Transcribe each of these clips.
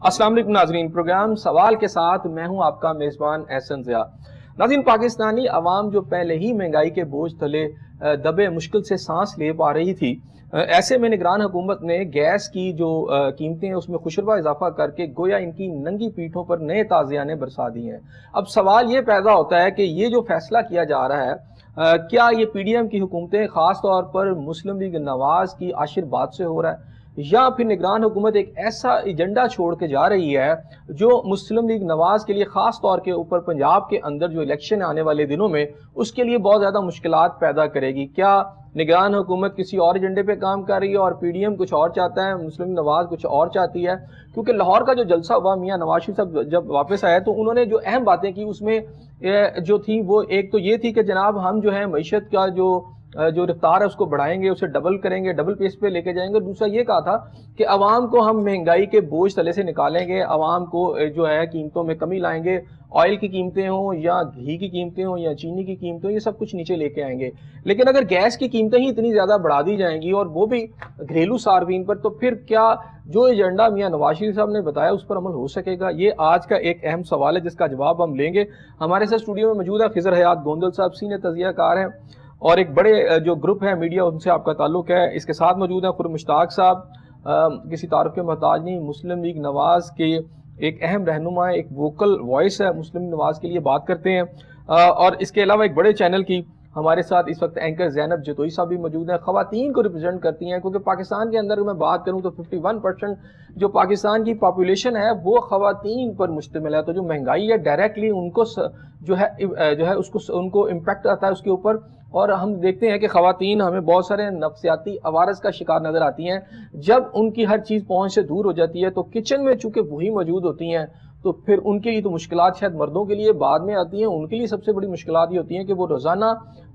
السلام علیکم ناظرین، پروگرام سوال کے ساتھ میں ہوں آپ کا میزبان احسن ضیاء۔ ناظرین، پاکستانی عوام جو پہلے ہی مہنگائی کے بوجھ تلے دبے مشکل سے سانس لے پا رہی تھی، ایسے میں نگران حکومت نے گیس کی جو قیمتیں ہیں اس میں خوشربا اضافہ کر کے گویا ان کی ننگی پیٹھوں پر نئے تازیانے برسا دی ہیں۔ اب سوال یہ پیدا ہوتا ہے کہ یہ جو فیصلہ کیا جا رہا ہے، کیا یہ پی ڈی ایم کی حکومتیں خاص طور پر مسلم لیگ نواز کی آشرواد سے ہو رہا ہے، یا پھر نگران حکومت ایک ایسا ایجنڈا چھوڑ کے جا رہی ہے جو مسلم لیگ نواز کے لیے خاص طور کے اوپر پنجاب کے اندر جو الیکشن آنے والے دنوں میں اس کے لیے بہت زیادہ مشکلات پیدا کرے گی؟ کیا نگران حکومت کسی اور ایجنڈے پہ کام کر رہی ہے اور پی ڈی ایم کچھ اور چاہتا ہے، مسلم نواز کچھ اور چاہتی ہے؟ کیونکہ لاہور کا جو جلسہ ہوا، میاں نواز شریف صاحب جب واپس آئے تو انہوں نے جو اہم باتیں کی اس میں جو تھی وہ ایک تو یہ تھی کہ جناب ہم جو ہے معیشت کا جو رفتار ہے اس کو بڑھائیں گے، اسے ڈبل کریں گے، ڈبل پیس پہ لے کے جائیں گے۔ دوسرا یہ کہا تھا کہ عوام کو ہم مہنگائی کے بوجھ تلے سے نکالیں گے، عوام کو جو ہے قیمتوں میں کمی لائیں گے، آئل کی قیمتیں ہوں یا گھی کی قیمتیں ہوں یا چینی کی قیمتیں ہوں، یہ سب کچھ نیچے لے کے آئیں گے۔ لیکن اگر گیس کی قیمتیں ہی اتنی زیادہ بڑھا دی جائیں گی اور وہ بھی گھریلو صارفین پر، تو پھر کیا جو ایجنڈا میاں نواز شریف صاحب نے بتایا اس پر عمل ہو سکے گا؟ یہ آج کا ایک اہم سوال ہے جس کا جواب ہم لیں گے۔ ہمارے ساتھ اسٹوڈیو میں موجود ہے خضر حیات گوندل صاحب، سینئر تجزیہ کار ہیں، اور ایک بڑے جو گروپ ہے میڈیا ان سے آپ کا تعلق ہے۔ اس کے ساتھ موجود ہیں خرم مشتاق صاحب، کسی تعارف کے محتاج نہیں، مسلم لیگ نواز کے ایک اہم رہنما ہے، ایک ووکل وائس ہے، مسلم نواز کے لیے بات کرتے ہیں۔ اور اس کے علاوہ ایک بڑے چینل کی ہمارے ساتھ اس وقت اینکر زینب جتوئی صاحب بھی موجود ہیں، خواتین کو ریپرزینٹ کرتی ہیں، کیونکہ پاکستان کے اندر میں بات کروں تو 51% جو پاکستان کی پاپولیشن ہے وہ خواتین پر مشتمل ہے۔ تو جو مہنگائی ہے ڈائریکٹلی ان کو جو ہے اس کو ان کو امپیکٹ آتا ہے اس کے اوپر، اور ہم دیکھتے ہیں کہ خواتین ہمیں بہت سارے نفسیاتی عوارض کا شکار نظر آتی ہیں۔ جب ان کی ہر چیز پہنچ سے دور ہو جاتی ہے تو کچن میں چونکہ وہی موجود ہوتی ہیں تو پھر ان کے لیے تو مشکلات شاید مردوں کے لیے بعد میں آتی ہیں، ان کے لیے سب سے بڑی مشکلات یہ ہوتی ہیں کہ وہ روزانہ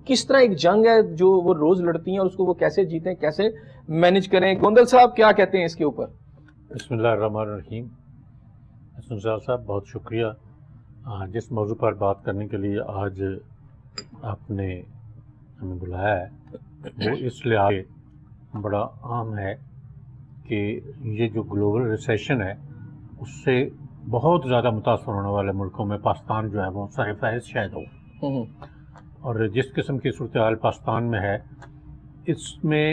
کس طرح ایک جنگ ہے جو وہ روز لڑتی ہیں اور اس کو وہ کیسے جیتیں، کیسے مینج کریں۔ گوندل صاحب کیا کہتے ہیں اس کے اوپر؟ بسم اللہ الرحمن الرحیم۔ حسن صاحب بہت شکریہ جس موضوع پر بات کرنے کے لیے آج آپ نے ہمیں بلایا ہے، وہ اس لحاظ بڑا عام ہے کہ یہ جو گلوبل ریسیشن ہے اس سے بہت زیادہ متاثر ہونے والے ملکوں میں پاکستان جو ہے وہ سر فہرست شاید ہو، اور جس قسم کی صورتحال پاکستان میں ہے اس میں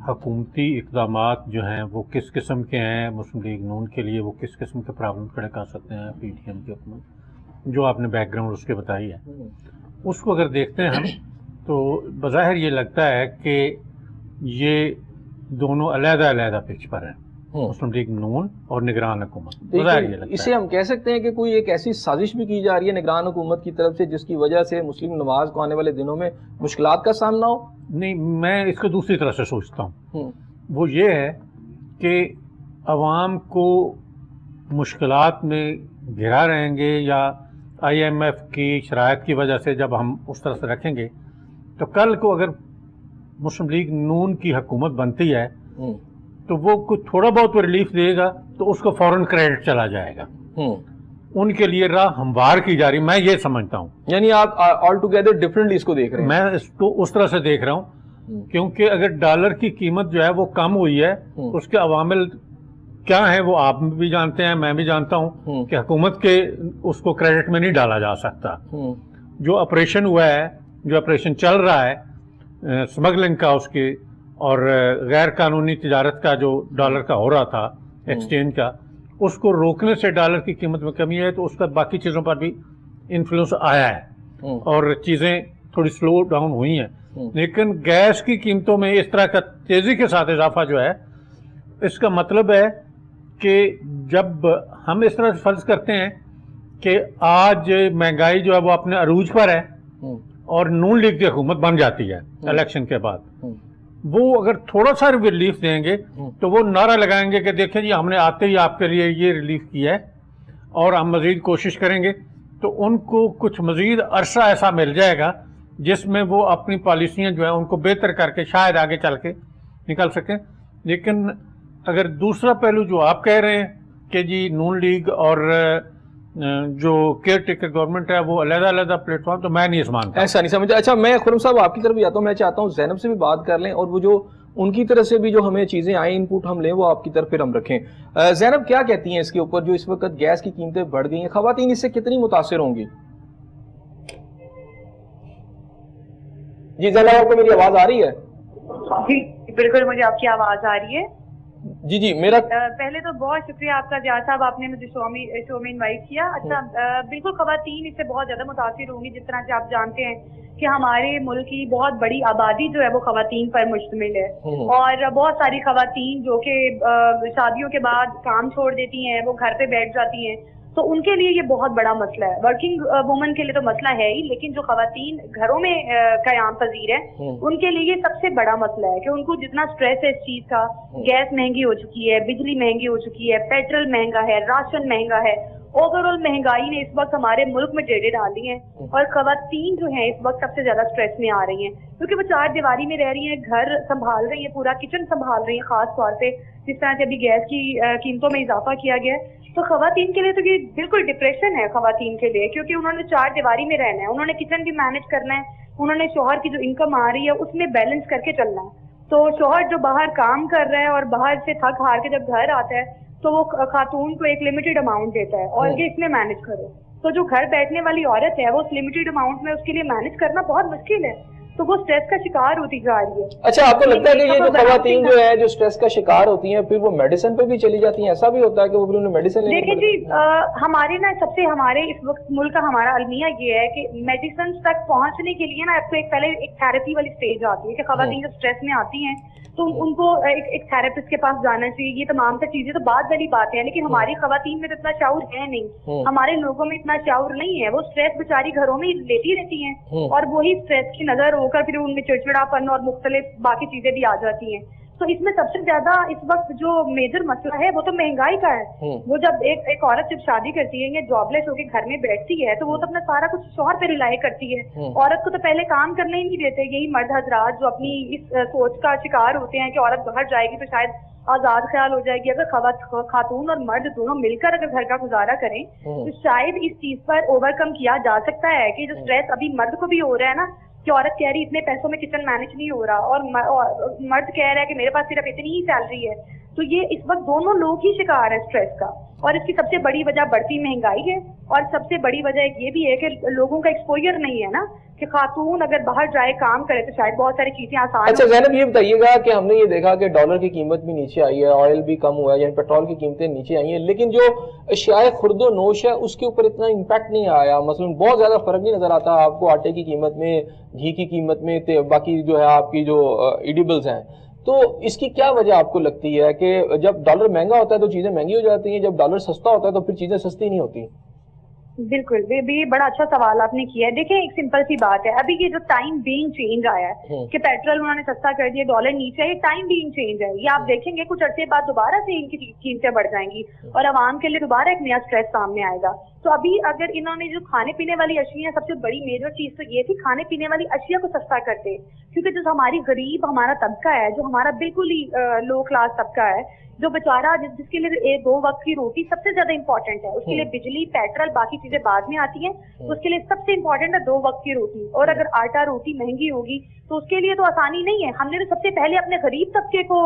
حکومتی اقدامات جو ہیں وہ کس قسم کے ہیں، مسلم لیگ نون کے لیے وہ کس قسم کے پرابلم کھڑے کر سکتے ہیں پی ڈی ایم کی حکومت، جو آپ نے بیک گراؤنڈ اس کے بتائی ہے، اس کو اگر دیکھتے ہیں ہم تو بظاہر یہ لگتا ہے کہ یہ دونوں علیحدہ علیحدہ پچ پر ہیں، مسلم لیگ نون اور نگران حکومت۔ بظاہر یہ لگتا ہے اسے ہم کہہ سکتے ہیں کہ کوئی ایک ایسی سازش بھی کی جا رہی ہے نگران حکومت کی طرف سے جس کی وجہ سے مسلم نواز کو آنے والے دنوں میں مشکلات کا سامنا ہو؟ نہیں، میں اس کو دوسری طرح سے سوچتا ہوں، وہ یہ ہے کہ عوام کو مشکلات میں گھرا رہیں گے یا آئی ایم ایف کی شرائط کی وجہ سے جب ہم اس طرح سے رکھیں گے تو کل کو اگر مسلم لیگ نون کی حکومت بنتی ہے تو وہ کچھ تھوڑا بہت ریلیف دے گا تو اس کو فوراً کریڈٹ چلا جائے گا، ان کے لیے راہ ہموار کی جا رہی، میں یہ سمجھتا ہوں۔ یعنی آپ آل ٹوگیدر ڈفرینٹلی اس کو دیکھ رہے ہیں؟ میں اس کو اس طرح سے دیکھ رہا ہوں کیونکہ اگر ڈالر کی قیمت جو ہے وہ کم ہوئی ہے، اس کے عوامل کیا ہیں وہ آپ بھی جانتے ہیں، میں بھی جانتا ہوں کہ حکومت کے اس کو کریڈٹ میں نہیں ڈالا جا سکتا۔ جو آپریشن ہوا ہے، جو آپریشن چل رہا ہے سمگلنگ کا، اس کی اور غیر قانونی تجارت کا جو ڈالر کا ہو رہا تھا ایکسچینج کا، اس کو روکنے سے ڈالر کی قیمت میں کمی ہے تو اس کا باقی چیزوں پر بھی انفلوئنس آیا ہے اور چیزیں تھوڑی سلو ڈاؤن ہوئی ہیں۔ لیکن گیس کی قیمتوں میں اس طرح کا تیزی کے ساتھ اضافہ جو ہے، اس کا مطلب ہے کہ جب ہم اس طرح سے فرض کرتے ہیں کہ آج مہنگائی جو ہے وہ اپنے عروج پر ہے اور نون لیگ کی حکومت بن جاتی ہے الیکشن کے بعد، وہ اگر تھوڑا سا ریلیف دیں گے تو وہ نعرہ لگائیں گے کہ دیکھیں جی ہم نے آتے ہی آپ کے لیے یہ ریلیف کیا ہے اور ہم مزید کوشش کریں گے، تو ان کو کچھ مزید عرصہ ایسا مل جائے گا جس میں وہ اپنی پالیسیاں جو ہیں ان کو بہتر کر کے شاید آگے چل کے نکل سکیں۔ لیکن اگر دوسرا پہلو جو آپ کہہ رہے ہیں کہ جی نون لیگ اور جو کیئر ٹیکر گورنمنٹ ہے وہ علیحدہ علیحدہ پلیٹ فارم، تو میں نہیں اس مانتا، ایسا نہیں سمجھا۔ اچھا، میں خرم صاحب آپ کی طرف بھی آتا ہوں، میں چاہتا ہوں زینب سے بھی بات کر لیں، اور وہ جو ان کی طرف سے بھی جو ہمیں چیزیں آئیں انپوٹ ہم لیں وہ آپ کی طرف پھر ہم رکھیں. زینب کیا کہتی ہیں اس کے اوپر جو اس وقت گیس کی قیمتیں بڑھ گئی ہیں, خواتین اس سے کتنی متاثر ہوں گی؟ جی زینب آپ کو میری آواز آ رہی ہے؟ جی بالکل مجھے آپ کی آواز آ رہی ہے. جی جی میرا پہلے تو بہت شکریہ آپ کا زیاد صاحب, آپ نے مجھے شو میں انوائٹ کیا. اچھا بالکل خواتین اس سے بہت زیادہ متاثر ہوں گی, جس طرح سے آپ جانتے ہیں کہ ہمارے ملک کی بہت بڑی آبادی جو ہے وہ خواتین پر مشتمل ہے, اور بہت ساری خواتین جو کہ شادیوں کے بعد کام چھوڑ دیتی ہیں, وہ گھر پہ بیٹھ جاتی ہیں, تو ان کے لیے یہ بہت بڑا مسئلہ ہے. ورکنگ وومن کے لیے تو مسئلہ ہے ہی, لیکن جو خواتین گھروں میں قیام پذیر ہیں ان کے لیے یہ سب سے بڑا مسئلہ ہے کہ ان کو جتنا سٹریس ہے اس چیز کا, گیس مہنگی ہو چکی ہے, بجلی مہنگی ہو چکی ہے, پیٹرول مہنگا ہے, راشن مہنگا ہے, اوور آل مہنگائی نے اس وقت ہمارے ملک میں ڈیڑھے ڈال دی ہیں, اور خواتین جو ہیں اس وقت سب سے زیادہ سٹریس میں آ رہی ہیں کیونکہ وہ چار دیواری میں رہ رہی ہیں, گھر سنبھال رہی ہیں, پورا کچن سنبھال رہی ہیں, خاص طور پہ جس طرح سے ابھی گیس کی قیمتوں میں اضافہ کیا گیا ہے. تو خواتین کے لیے تو یہ بالکل ڈپریشن ہے خواتین کے لیے, کیونکہ انہوں نے چار دیواری میں رہنا ہے, انہوں نے کچن بھی مینج کرنا ہے, انہوں نے شوہر کی جو انکم آ رہی ہے اس میں بیلنس کر کے چلنا ہے. تو شوہر جو باہر کام کر رہا ہے اور باہر سے تھک ہار کے جب گھر آتا ہے تو وہ خاتون کو ایک لمیٹڈ اماؤنٹ دیتا ہے اور یہ اس میں مینج کرو. تو جو گھر بیٹھنے والی عورت ہے وہ اس لمیٹڈ اماؤنٹ میں اس کے لیے مینج کرنا بہت مشکل ہے, تو وہ سٹریس کا شکار ہوتی جا رہی ہے. اچھا آپ کو لگتا ہے کہ یہ جو خواتین جو ہے جو سٹریس کا شکار ہوتی ہیں پھر وہ میڈیسن پہ بھی چلی جاتی ہیں, ایسا بھی ہوتا ہے کہ وہ پھر انہیں میڈیسن دیکھیں جی ہمارے نا سب سے ہمارے اس وقت ملک کا ہمارا المیہ یہ ہے کہ میڈیسن تک پہنچنے کے لیے نا پہلے ایک تھراپی والی سٹیج آتی ہے کہ خواتین جب سٹریس میں آتی ہیں تو ان کو ایک تھراپسٹ کے پاس جانا چاہیے. یہ تمام تر چیزیں تو بعد والی باتیں ہیں, لیکن ہماری خواتین میں تو اتنا شعور ہے نہیں, ہمارے لوگوں میں اتنا شعور نہیں ہے. وہ سٹریس بیچاری گھروں میں لیتی رہتی ہیں اور وہی سٹریس کی نظر ہو کر پھر ان میں چڑچڑاپن اور مختلف باقی چیزیں بھی آ جاتی ہیں. تو اس میں سب سے زیادہ اس وقت جو میجر مسئلہ ہے وہ تو مہنگائی کا ہے. وہ جب ایک عورت جب شادی کرتی ہے یا جاب لیس ہو کے گھر میں بیٹھتی ہے تو وہ تو اپنا سارا کچھ شوہر پہ ریلائی کرتی ہے. عورت کو تو پہلے کام کرنے ہی نہیں دیتے. یہی مرد حضرات جو اپنی اس سوچ کا شکار ہوتے ہیں کہ عورت باہر جائے گی تو شاید آزاد خیال ہو جائے گی. اگر خاتون اور مرد دونوں مل کر اگر گھر کا گزارا کریں تو شاید اس چیز پر اوور کم کیا جا سکتا ہے کہ جو سٹریس ابھی مرد کو بھی ہو رہا ہے نا کہ عورت کہہ رہی اتنے پیسوں میں کچن مینج نہیں ہو رہا اور مرد کہہ رہا ہے کہ میرے پاس صرف اتنی ہی سیلری ہے, تو یہ اس وقت دونوں لوگ ہی شکار ہیں سٹریس کا. اور اس کی سب سے بڑی وجہ بڑھتی مہنگائی ہے, اور سب سے بڑی وجہ یہ بھی ہے کہ لوگوں کا ایکسپوجر نہیں ہے نا کہ خاتون اگر باہر جائے کام کرے تو شاید بہت ساری چیزیں آسان. اچھا زینب یہ بتائیے گا کہ ہم نے یہ دیکھا کہ ڈالر کی قیمت بھی نیچے آئی ہے, آئل بھی کم ہوا ہے, یعنی پیٹرول کی قیمتیں نیچے آئی ہیں, لیکن جو اشیاء خرد و نوش ہے اس کے اوپر اتنا امپیکٹ نہیں آیا. مثلا بہت زیادہ فرق نہیں نظر آتا آپ کو آٹے کی قیمت میں, گھی کی قیمت میں, باقی جو ہے آپ کی جو ایڈیبلز ہیں. تو اس کی کیا وجہ آپ کو لگتی ہے کہ جب ڈالر مہنگا ہوتا ہے تو چیزیں مہنگی ہو جاتی ہیں, جب ڈالر سستا ہوتا ہے تو پھر چیزیں سستی نہیں ہوتی؟ بالکل یہ بڑا اچھا سوال آپ نے کیا ہے. دیکھیں ایک سمپل سی بات ہے, ابھی یہ جو ٹائم بینگ چینج آیا ہے کہ پیٹرول انہوں نے سستا کر دیا, ڈالر نیچے ہے, یہ ٹائم بینگ چینج ہے. یہ آپ دیکھیں گے کچھ عرصے بعد دوبارہ سے ان کی قیمتیں بڑھ جائیں گی اور عوام کے لیے دوبارہ ایک نیا سٹریس سامنے آئے گا. تو ابھی اگر انہوں نے جو کھانے پینے والی اشیاء, سب سے بڑی میجر چیز تو یہ تھی کھانے پینے والی اشیاء کو سستا کرتے, کیونکہ جو ہماری غریب ہمارا طبقہ ہے, جو ہمارا بالکل ہی لو کلاس طبقہ ہے, جو بیچارہ جس کے لیے 2 وقت کی روٹی سب سے زیادہ امپورٹنٹ ہے, اس کے لیے بجلی پیٹرول باقی چیزیں بعد میں آتی ہیں, تو اس کے لیے سب سے امپورٹنٹ ہے 2 وقت کی روٹی. اور اگر آٹا روٹی مہنگی ہوگی تو اس کے لیے تو آسانی نہیں ہے. ہم نے تو سب سے پہلے اپنے غریب طبقے کو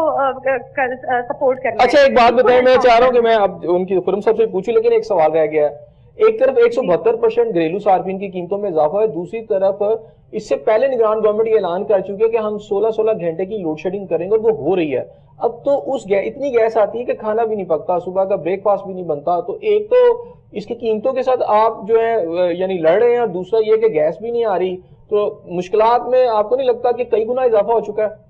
سپورٹ کرنا ہے. اچھا ایک بات بتائیں, میں چاہ رہا ہوں کہ میں اب ان کی خرم صاحب سے پوچھوں, لیکن ایک سوال رہ گیا ہے. ایک طرف 172% گھریلو صارفین کی قیمتوں میں اضافہ ہے, دوسری طرف اس سے پہلے نگران گورنمنٹ یہ اعلان کر چکی ہے کہ ہم 16 گھنٹے کی لوڈ شیڈنگ کریں گے, اور وہ ہو رہی ہے. اب تو اتنی گیس آتی ہے کہ کھانا بھی نہیں پکتا, صبح کا بریک فاسٹ بھی نہیں بنتا. تو ایک تو اس کی قیمتوں کے ساتھ آپ جو ہے یعنی لڑ رہے ہیں, اور دوسرا یہ کہ گیس بھی نہیں آ رہی, تو مشکلات میں آپ کو نہیں لگتا کہ کئی گنا اضافہ ہو چکا ہے؟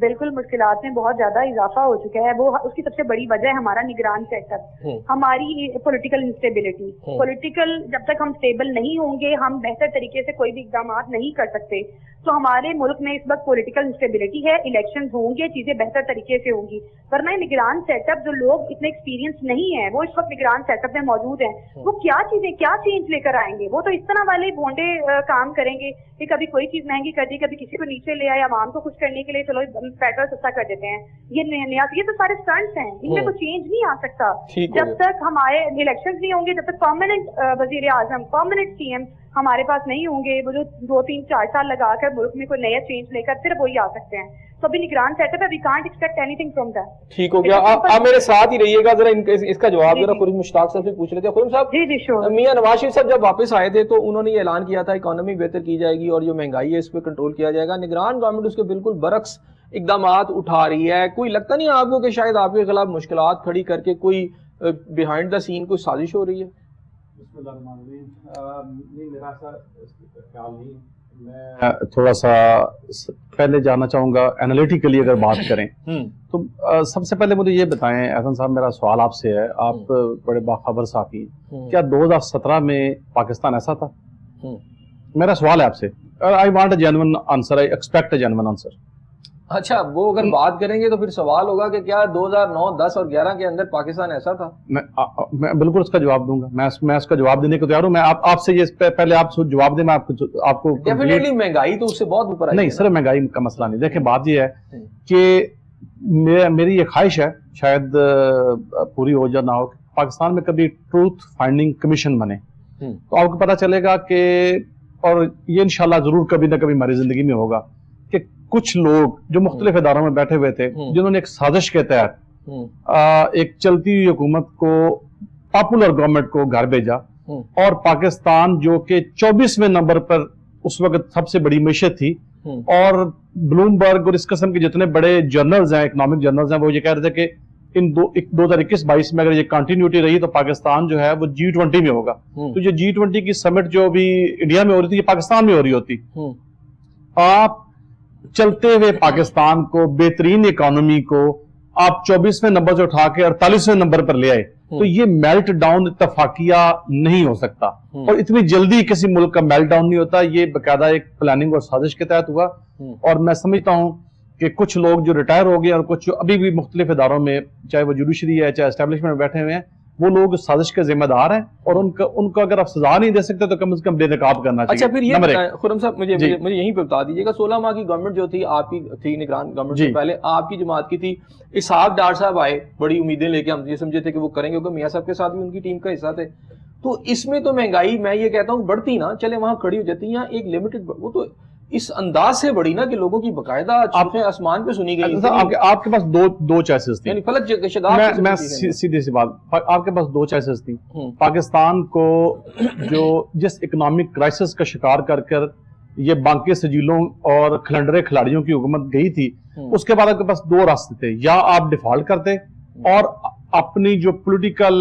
بالکل مشکلات میں بہت زیادہ اضافہ ہو چکا ہے. وہ اس کی سب سے بڑی وجہ ہے ہمارا نگران سیٹ اپ, ہماری پولیٹیکل انسٹیبلٹی. پولیٹیکل جب تک ہم اسٹیبل نہیں ہوں گے ہم بہتر طریقے سے کوئی بھی اقدامات نہیں کر سکتے. تو ہمارے ملک میں اس وقت پولیٹیکل انسٹیبلٹی ہے, الیکشنز ہوں گے, چیزیں بہتر طریقے سے ہوں گی. ورنہ نگران سیٹ اپ جو لوگ اتنے ایکسپیرینس نہیں ہیں وہ اس وقت نگران سیٹ اپ میں موجود ہیں, وہ کیا چیزیں کیا چینج لے کر آئیں گے؟ وہ تو اس طرح والے بھونڈے کام کریں گے کہ کبھی کوئی چیز مہنگی کر دی, کبھی کسی کو نیچے لے آئے, عوام کو خوش کرنے کے لیے چلو پیٹرول سستا کر دیتے ہیں. یہ تو سارے سٹنٹس ہیں, ان میں کوئی چینج نہیں آ سکتا. جب تک ہمارے الیکشنز نہیں ہوں گے, جب تک پرماننٹ وزیر اعظم, پرماننٹ سی ایم ہمارے پاس نہیں ہوں گے، وہ جو 2-3-4 سال لگا کر ملک میں کوئی نیا چینج لے کر پھر وہی آ سکتے ہیں. تو ابھی نگران سیٹ اپ ہے، we can't expect anything from that. ٹھیک ہو گیا. آپ میرے ساتھ ہی رہیے گا ذرا اس کا جواب ذرا خورشید مشتاق صاحب سے پوچھ لیتے ہیں. خورشید صاحب، جی شور. میاں نواز شریف صاحب جب واپس آئے تھے تو انہوں نے یہ اعلان کیا تھا اکانومی بہتر کی جائے گی اور جو مہنگائی ہے اس پہ کنٹرول کیا جائے گا. نگران گورنمنٹ اس کے بالکل برعکس اقدامات اٹھا رہی ہے. کوئی لگتا نہیں آپ کو کہ شاید آپ کے خلاف مشکلات کھڑی کر کے کوئی بیہائنڈ دا سین کوئی سازش ہو رہی ہے؟ بسم اللہ الرحمن الرحیم. نہیں، میرا ایسا خیال نہیں. میں تھوڑا سا پہلے جاننا چاہوں گا انالیٹیکلی اگر بات کریں تو سب سے پہلے مجھے یہ بتائیں احسن صاحب، میرا سوال آپ سے ہے، آپ بڑے باخبر صحافی ہیں، کیا 2017 میں پاکستان ایسا تھا؟ میرا سوال ہے آپ سے. I want a genuine answer, I expect a genuine answer. اچھا، وہ اگر بات کریں گے تو پھر سوال ہوگا کہ کیا 2009، 10 اور 11 کے اندر پاکستان ایسا تھا؟ میں بالکل اس کا جواب دوں گا. میں اس کا جواب دینے کو تیار ہوں. میں آپ سے یہ پہلے آپ جواب دیں. میں آپ کو ڈیفینیٹلی مہنگائی تو اس سے بہت اوپر آئی. نہیں سر، مہنگائی کا مسئلہ نہیں. دیکھیں بات یہ ہے کہ میری یہ خواہش ہے، شاید پوری ہو جا نہ ہو، پاکستان میں کبھی ٹروتھ فائنڈنگ کمیشن بنے تو آپ کو پتہ چلے گا کہ، اور یہ انشاءاللہ ضرور کبھی نہ کبھی ہماری زندگی میں ہوگا، کہ کچھ لوگ جو مختلف اداروں میں بیٹھے ہوئے تھے جنہوں نے ایک سازش کے تحت ایک چلتی ہوئی حکومت کو، پاپولر گورنمنٹ کو گھر بھیجا، اور پاکستان جو کہ 24ویں نمبر پر اس وقت سب سے بڑی معیشت تھی، اور بلومبرگ اور اس قسم کے جتنے بڑے جرنلز ہیں، اکنامک جرنلز ہیں، وہ یہ کہہ رہے تھے کہ ان 2021-22 میں اگر یہ کنٹینیوٹی رہی تو پاکستان جو ہے وہ G20 میں ہوگا. تو یہ G20 کی سمٹ جو بھی انڈیا میں ہو رہی تھی، یہ پاکستان میں ہو رہی ہوتی. آپ چلتے ہوئے پاکستان کو، بہترین اکانومی کو آپ 24ویں نمبر سے اٹھا کے 48ویں نمبر پر لے آئے، تو یہ میلٹ ڈاؤن اتفاقیہ نہیں ہو سکتا. اور اتنی جلدی کسی ملک کا میلٹ ڈاؤن نہیں ہوتا. یہ باقاعدہ ایک پلاننگ اور سازش کے تحت ہوا. اور میں سمجھتا ہوں کہ کچھ لوگ جو ریٹائر ہو گئے اور کچھ جو ابھی بھی مختلف اداروں میں، چاہے وہ جوڈیشری ہے چاہے اسٹیبلشمنٹ میں بیٹھے ہوئے ہیں، وہ لوگ سازش کے ذمہ دار ہیں، اور ان کو اگر آپ سزا نہیں دے سکتے تو کم از کم بے نقاب کرنا چاہیے. اچھا، پھر یہ بتائیں خرم صاحب، مجھے یہیں پہ بتا دیجیے گا، 16 ماہ کی گورنمنٹ جو تھی آپ کی تھی، نگران گورنمنٹ سے پہلے آپ کی جماعت کی تھی. اسحاق ڈار صاحب آئے، بڑی امیدیں لے کے، ہم یہ سمجھے تھے کہ وہ کریں گے، کیونکہ میاں صاحب کے ساتھ بھی ان کی ٹیم کا حصہ تھے. تو اس میں تو مہنگائی میں یہ کہتا ہوں بڑھتی نا، چلے وہاں کھڑی ہو جاتی ہیں ایک لمیٹڈ، وہ تو اس انداز سے بڑی نا کہ لوگوں کی باقاعدہ چیخیں آسمان پہ سنی گئی. آپ کے پاس دو چوائسز تھیں. یعنی فلک شگاف. میں سیدھی سی بات، آپ کے پاس 2 چوائسز تھیں. پاکستان کو جو جس اکنامک کرائسس کا شکار کر یہ بانکے سجیلوں اور کھلنڈرے کھلاڑیوں کی حکومت گئی تھی، اس کے بعد آپ کے پاس 2 راستے تھے. یا آپ ڈیفالٹ کرتے اور اپنی جو پولیٹیکل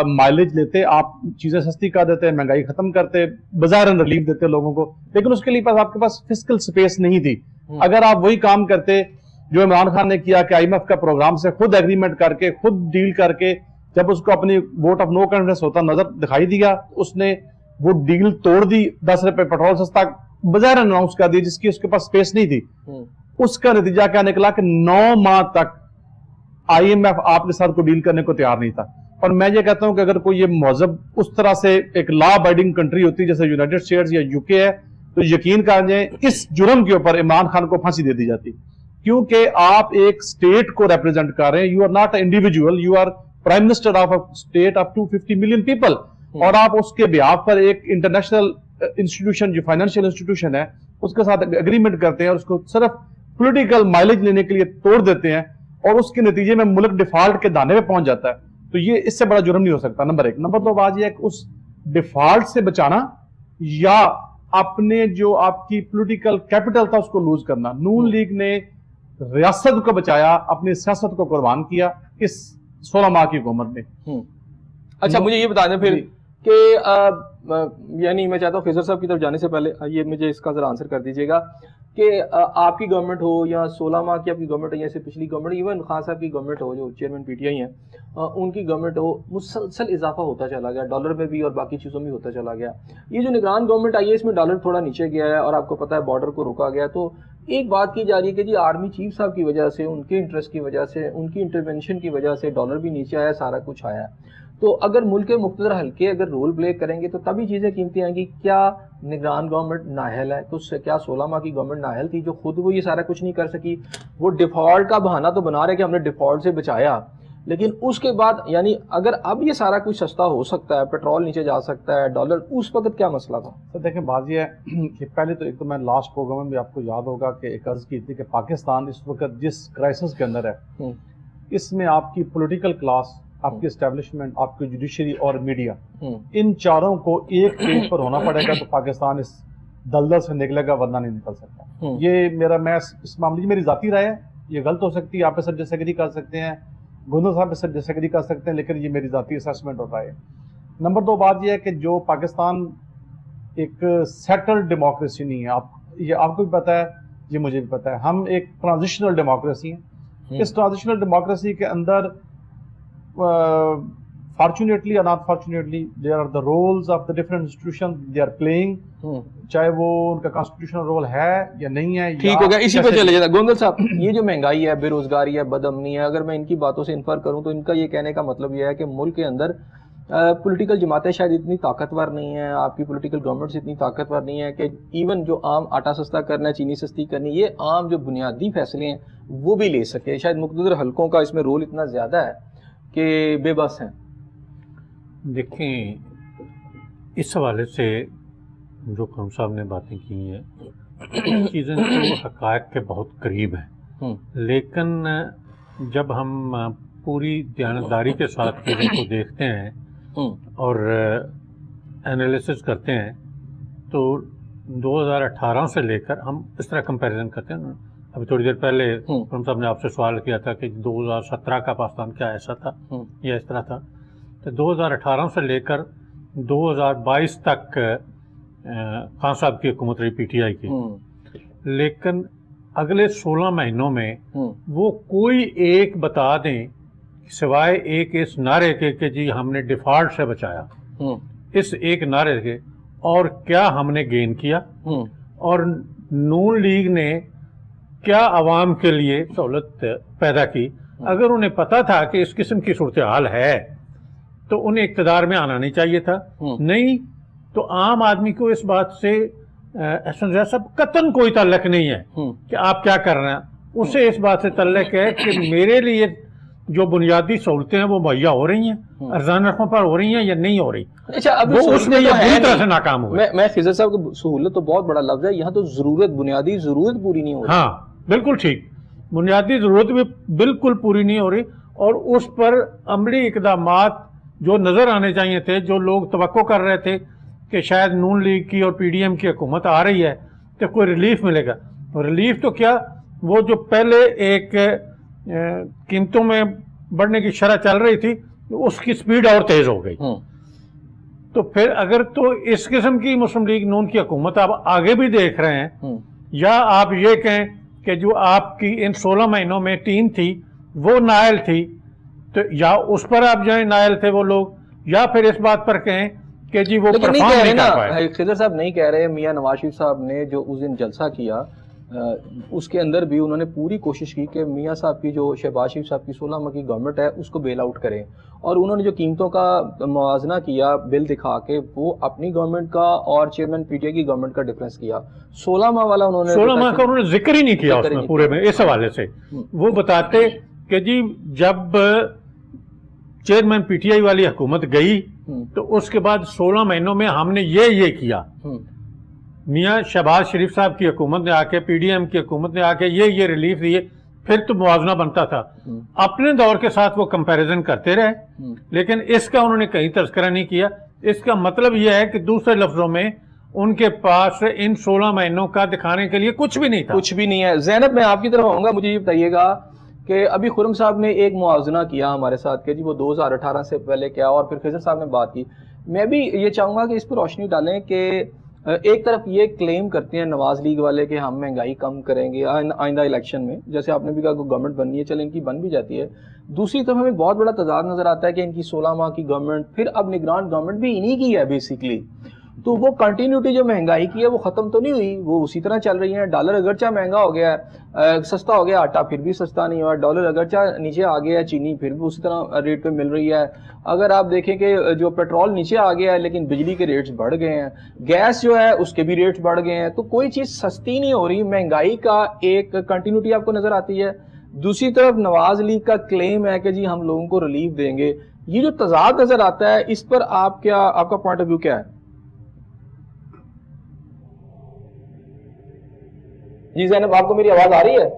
مائلیج لیتے، آپ چیزیں سستی کر دیتے، مہنگائی ختم کرتے، بظاہر ریلیف دیتے لوگوں کو، لیکن اس کے لیے آپ کے پاس فسکل سپیس نہیں تھی. اگر آپ وہی کام کرتے جو عمران خان نے کیا کہ IMF کا پروگرام سے خود ایگریمنٹ کر کے، خود ڈیل کر کے، جب اس کو اپنی ووٹ آف نو کانفیڈنس ہوتا نظر دکھائی دیا، اس نے وہ ڈیل توڑ دی. 10 روپے پیٹرول سستا بظاہر اناؤنس کر دی، جس کی اس کے پاس سپیس نہیں تھی. اس کا نتیجہ کیا نکلا کہ 9 ماہ تک IMF آپ کے ساتھ کوئی ڈیل کرنے کو تیار نہیں تھا. اور میں یہ کہتا ہوں کہ اگر کوئی یہ مہذب اس طرح سے ایک لا ابائڈنگ کنٹری ہوتی جیسے یونائٹڈ اسٹیٹس یا UK ہے، تو یقین کر جائیں اس جرم کے اوپر عمران خان کو پھانسی دے دی جاتی. کیونکہ آپ ایک اسٹیٹ کو ریپرزینٹ کر رہے ہیں. You are not a individual, you are prime minister of a state of 250 million people. اور آپ اس کے بیہاف پر ایک انٹرنیشنل انسٹیٹیوشن جو فائنینشیل انسٹیٹیوشن ہے اس کے ساتھ اگریمنٹ کرتے ہیں اور اس کو صرف پولیٹیکل مائلیج لینے کے لیے توڑ دیتے ہیں، اور اس کے نتیجے میں ملک ڈیفالٹ کے دانے پہ پہنچ جاتا ہے. تو یہ اس سے بڑا جرم نہیں ہو سکتا. نمبر 1. نمبر 2 بات یہ ہے کہ اس ڈیفالٹ سے بچانا یا اپنے جو آپ کی پولیٹیکل کیپٹل تھا اس کو لوز کرنا. نون لیگ نے ریاست کو بچایا، اپنی سیاست کو قربان کیا اس 16 ماہ کی حکومت میں. اچھا، مجھے یہ بتا دیں پھر کہ یعنی میں چاہتا ہوں خضر صاحب کی طرف جانے سے پہلے یہ مجھے اس کا ذرا آنسر کر دیجیے گا کہ آپ کی گورنمنٹ ہو یا 16 ماہ کی آپ کی گورنمنٹ ہو یا سے پچھلی گورنمنٹ، ایون خان صاحب کی گورنمنٹ ہو جو چیئرمین PTI ہیں، ان کی گورنمنٹ ہو، مسلسل اضافہ ہوتا چلا گیا، ڈالر میں بھی اور باقی چیزوں میں ہوتا چلا گیا. یہ جو نگران گورنمنٹ آئی ہے اس میں ڈالر تھوڑا نیچے گیا ہے اور آپ کو پتہ ہے بارڈر کو روکا گیا. تو ایک بات کی جا رہی ہے کہ جی آرمی چیف صاحب کی وجہ سے، ان کے انٹرسٹ کی وجہ سے، ان کی انٹرونشن کی وجہ سے ڈالر بھی نیچے آیا، سارا کچھ آیا. تو اگر ملک کے مقتدر حلقے اگر رول پلے کریں گے تو تبھی چیزیں قیمتی آئیں گی. کیا نگران گورنمنٹ نااہل ہے؟ تو اس سے کیا 16 ماہ کی گورنمنٹ نااہل تھی جو خود وہ یہ سارا کچھ نہیں کر سکی؟ وہ ڈیفالٹ کا بہانہ تو بنا رہے کہ ہم نے ڈیفالٹ سے بچایا، لیکن اس کے بعد یعنی اگر اب یہ سارا کچھ سستا ہو سکتا ہے, پیٹرول نیچے جا سکتا ہے, ڈالر, اس وقت کیا مسئلہ تھا؟ سر دیکھیں بات یہ ہے کہ پہلے تو ایک تو میں لاسٹ پروگرام میں بھی آپ کو یاد ہوگا کہ ایک عرض کی تھی کہ پاکستان اس وقت جس کرائسس کے اندر ہے اس میں آپ کی پولیٹیکل کلاس, آپ کی اسٹیبلشمنٹ, آپ کی جوڈیشری اور میڈیا, ان چاروں کو ایک پیج پر ہونا پڑے گا تو پاکستان اس دلدل سے نکلے گا, ورنہ نہیں نکل سکتا. یہ میرا, میں اس معاملے میں میری ذاتی رائے ہے, یہ غلط ہو سکتی ہے, آپ سب ڈس ایگری کر سکتے ہیں, گوندل صاحب سے ڈس ایگری کر سکتے ہیں, لیکن یہ میری ذاتی اسیسمنٹ اور رائے ہے. نمبر 2 بات یہ ہے کہ جو پاکستان ایک سیٹلڈ ڈیموکریسی نہیں ہے, یہ آپ کو بھی پتہ ہے, یہ مجھے بھی پتہ ہے, ہم ایک ٹرانزیشنل ڈیموکریسی ہیں. اس ٹرانزیشنل ڈیموکریسی کے اندر فارچونیٹلی اور not fortunately there are the roles of the different institution they are playing, چاہے وہ ان کا کانسٹیٹیوشنل رول ہے یا نہیں ہے. ٹھیک ہو گیا, اسی پہ چلے جاتا. گوندل صاحب, یہ جو مہنگائی ہے, بے روزگاری ہے, بد امنی ہے, اگر میں ان کی باتوں سے انفر کروں تو ان کا یہ کہنے کا مطلب یہ ہے کہ ملک کے اندر پولیٹیکل جماعتیں شاید اتنی طاقتور نہیں ہیں, آپ کی پولیٹیکل گورنمنٹس اتنی طاقتور نہیں ہے کہ ایون جو عام آٹا سستا کرنا ہے, چینی سستی کرنی, یہ عام جو بنیادی فیصلے ہیں وہ بھی لے سکے. شاید مقتدر حلقوں کا اس میں رول اتنا زیادہ ہے کہ بے بس ہیں. دیکھیں, اس حوالے سے جو خرم صاحب نے باتیں کی ہیں, کچھ چیزیں تو حقائق کے بہت قریب ہیں, لیکن جب ہم پوری دیانتداری کے ساتھ چیزوں کو دیکھتے ہیں اور انالیسس کرتے ہیں تو 2018 سے لے کر ہم اس طرح کمپیریزن کرتے ہیں. ابھی تھوڑی دیر پہلے خرم صاحب نے آپ سے سوال کیا تھا کہ 2017 کا پاکستان کیا ایسا تھا یا اس طرح تھا, تو 2018 سے لے کر 2022 تک خان صاحب کی حکومت رہی, پی ٹی آئی کی, لیکن اگلے 16 مہینوں میں وہ کوئی ایک بتا دیں سوائے ایک اس نعرے کے کہ جی ہم نے ڈیفالٹ سے بچایا, اس ایک نعرے کے, اور کیا ہم نے گین کیا, اور نون لیگ نے کیا عوام کے لیے سہولت پیدا کی. اگر انہیں پتا تھا کہ اس قسم کی صورتحال ہے تو انہیں اقتدار میں آنا نہیں چاہیے تھا. نہیں تو عام آدمی کو اس بات سے احسن زیادہ صاحب قطعاً کوئی تعلق نہیں ہے کہ آپ کیا کر رہے ہیں, اسے اس بات سے تعلق ہے کہ میرے لیے جو بنیادی سہولتیں ہیں وہ مہیا ہو رہی ہیں, ارزان رقموں پر ہو رہی ہیں یا نہیں ہو رہی. اچھا, اب اس میں یہ بری طرح سے ناکام ہوئے. میں خضر صاحب کو, سہولت تو بہت بڑا لفظ ہے, یہاں تو ضرورت, بنیادی ضرورت پوری نہیں ہو رہی. ہاں بالکل ٹھیک, بنیادی ضرورت بھی بالکل پوری نہیں ہو رہی, اور اس پر عملی اقدامات جو نظر آنے چاہیے تھے, جو لوگ توقع کر رہے تھے کہ شاید نون لیگ کی اور پی ڈی ایم کی حکومت آ رہی ہے تو کوئی ریلیف ملے گا. ریلیف تو کیا, وہ جو پہلے ایک قیمتوں میں بڑھنے کی شرح چل رہی تھی اس کی سپیڈ اور تیز ہو گئی. تو پھر اگر تو اس قسم کی مسلم لیگ نون کی حکومت آپ آگے بھی دیکھ رہے ہیں, یا آپ یہ کہیں کہ جو آپ کی ان 16 مہینوں میں ٹیم تھی وہ نائل تھی, تو یا اس پر آپ جائیں نائل تھے وہ لوگ, یا پھر اس بات پر کہیں کہ جی وہ لیکن پرفارم نہیں کر پائے. خضر صاحب نہیں کہہ رہے, میاں نواز شریف صاحب نے جو اس دن جلسہ کیا اس کے اندر بھی انہوں نے پوری کوشش کی کہ میاں صاحب کی جو شہباز شریف صاحب کی 16 ماہ کی گورنمنٹ ہے اس کو بیل آؤٹ کریں, اور انہوں نے جو قیمتوں کا موازنہ کیا بل دکھا کے, وہ اپنی گورنمنٹ کا اور چیئرمین پی ٹی آئی کی گورنمنٹ کا ڈفرنس کیا. 16 ماہ والا انہوں نے 16 ماہ کا انہوں نے ذکر ہی نہیں کیا اس میں پورے میں. اس حوالے سے وہ بتاتے کہ جی جب چیئرمین پی ٹی آئی والی حکومت گئی تو اس کے بعد 16 مہینوں میں ہم نے یہ کیا. میاں شہباز شریف صاحب کی حکومت نے آ کے, پی ڈی ایم کی حکومت نے آ کے یہ ریلیف دیے, پھر تو موازنہ بنتا تھا. اپنے دور کے ساتھ وہ کمپیریزن کرتے رہے, لیکن اس کا انہوں نے کہیں تذکرہ نہیں کیا. اس کا مطلب یہ ہے کہ دوسرے لفظوں میں ان کے پاس ان 16 مہینوں کا دکھانے کے لیے کچھ بھی نہیں تھا. کچھ بھی نہیں ہے. زینب, میں آپ کی طرف آؤں گا, مجھے یہ بتائیے گا کہ ابھی خرم صاحب نے ایک موازنہ کیا ہمارے ساتھ کہ جی وہ 2018 سے پہلے کیا, اور پھر خضر صاحب نے بات کی. میں بھی یہ چاہوں گا کہ اس پر روشنی ڈالیں کہ ایک طرف یہ کلیم کرتے ہیں نواز لیگ والے کہ ہم مہنگائی کم کریں گے آئندہ الیکشن میں, جیسے آپ نے بھی کہا کہ گورنمنٹ بننی ہے, چلیں ان کی بن بھی جاتی ہے. دوسری طرف ہمیں بہت بڑا تضاد نظر آتا ہے کہ ان کی 16 ماہ کی گورنمنٹ, پھر اب نگران گورنمنٹ بھی انہی کی ہے بیسیکلی. تو وہ کنٹینیوٹی جو مہنگائی کی ہے وہ ختم تو نہیں ہوئی, وہ اسی طرح چل رہی ہیں. ڈالر اگرچہ مہنگا ہو گیا ہے, سستا ہو گیا آٹا, پھر بھی سستا نہیں ہوا. ڈالر اگرچہ نیچے آ گیا ہے, چینی پھر بھی اسی طرح ریٹ پہ مل رہی ہے. اگر آپ دیکھیں کہ جو پیٹرول نیچے آ گیا ہے لیکن بجلی کے ریٹس بڑھ گئے ہیں, گیس جو ہے اس کے بھی ریٹس بڑھ گئے ہیں. تو کوئی چیز سستی نہیں ہو رہی. مہنگائی کا ایک کنٹینیوٹی آپ کو نظر آتی ہے. دوسری طرف نواز لیگ کا کلیم ہے کہ جی ہم لوگوں کو ریلیف دیں گے. یہ جو تضاد نظر آتا ہے اس پر آپ کا پوائنٹ آف ویو کیا ہے؟ جی زینب آپ کو میری آواز آ رہی ہے؟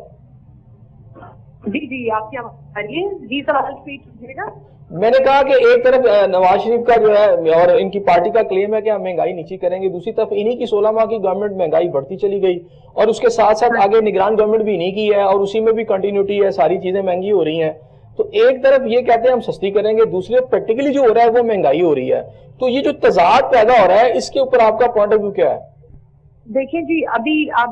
جی جی آپ کی آواز آ رہی ہے. جی سوال ریپیٹ کیجیے گا. میں نے کہا کہ ایک طرف نواز شریف کا جو ہے اور ان کی پارٹی کا کلیم ہے کہ ہم مہنگائی نیچی کریں گے, دوسری طرف انہی کی 16 ماہ کی گورنمنٹ مہنگائی بڑھتی چلی گئی اور اس کے ساتھ ساتھ آگے نگران گورنمنٹ بھی انہی کی ہے اور اسی میں بھی کنٹینیوٹی ہے, ساری چیزیں مہنگی ہو رہی ہیں. تو ایک طرف یہ کہتے ہیں ہم سستی کریں گے, دوسری طرف پریکٹیکلی جو ہو رہا ہے وہ مہنگائی ہو رہی ہے. تو یہ جو تضاد پیدا ہو رہا ہے اس کے اوپر آپ کا پوائنٹ آف ویو کیا ہے؟ دیکھیں جی ابھی اب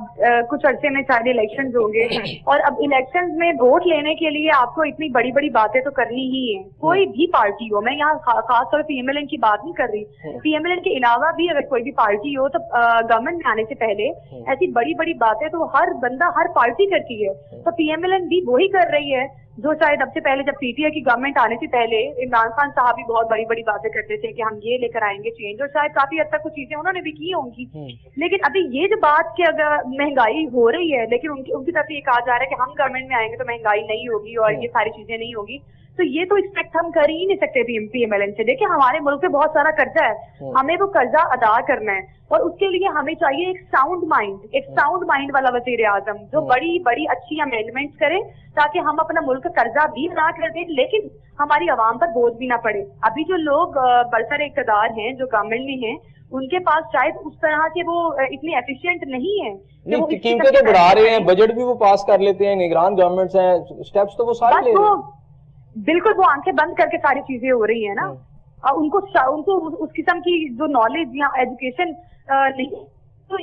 کچھ عرصے میں شاید الیکشنز ہوں گے اور اب الیکشنز میں ووٹ لینے کے لیے آپ کو اتنی بڑی بڑی باتیں تو کرنی ہی ہیں. کوئی بھی پارٹی ہو, میں یہاں خاص طور پہ PMLN کی بات نہیں کر رہی, PMLN کے علاوہ بھی اگر کوئی بھی پارٹی ہو تو گورنمنٹ میں آنے سے پہلے ایسی بڑی بڑی باتیں تو ہر بندہ ہر پارٹی کرتی ہے. تو PMLN بھی وہی کر رہی ہے جو شاید اب سے پہلے جب PTI کی گورنمنٹ آنے سے پہلے عمران خان صاحب بھی بہت بڑی بڑی باتیں کرتے تھے کہ ہم یہ لے کر آئیں گے چینج, اور شاید کافی حد تک کچھ چیزیں انہوں نے بھی کی ہوں گی. لیکن ابھی یہ جو بات کہ اگر مہنگائی ہو رہی ہے لیکن ان کی طرف یہ کہا جا رہا ہے کہ ہم گورنمنٹ میں آئیں گے تو مہنگائی نہیں ہوگی اور یہ ساری چیزیں نہیں ہوگی, تو یہ تو ایکسپیکٹ ہم کر ہی نہیں سکتے PMLN سے. دیکھیں ہمارے ملک پہ بہت سارا قرضہ ہے, ہمیں وہ قرضہ ادا کرنا ہے اور اس کے لیے ہمیں چاہیے ایک ساؤنڈ مائنڈ والا وزیر اعظم جو بڑی بڑی اچھی امینڈمنٹس کرے تاکہ ہم اپنا ملک کا قرضہ بھی ادا کر دیں لیکن ہماری عوام پر بوجھ بھی نہ پڑے. ابھی جو لوگ برسر اقتدار ہیں جو گورنمنٹ میں ہیں ان کے پاس شاید اس طرح کے وہ اتنی ایفیشینٹ نہیں ہے. قیمتیں تو بڑھا رہے ہیں, بجٹ بھی وہ پاس کر لیتے ہیں, نگران گورنمنٹس ہیں, سٹیپس تو وہ سارے لے رہے ہیں. بالکل وہ آنکھیں بند کر کے ساری چیزیں ہو رہی ہیں نا, اور ان کو اس قسم کی جو نالج یا ایجوکیشن نہیں تو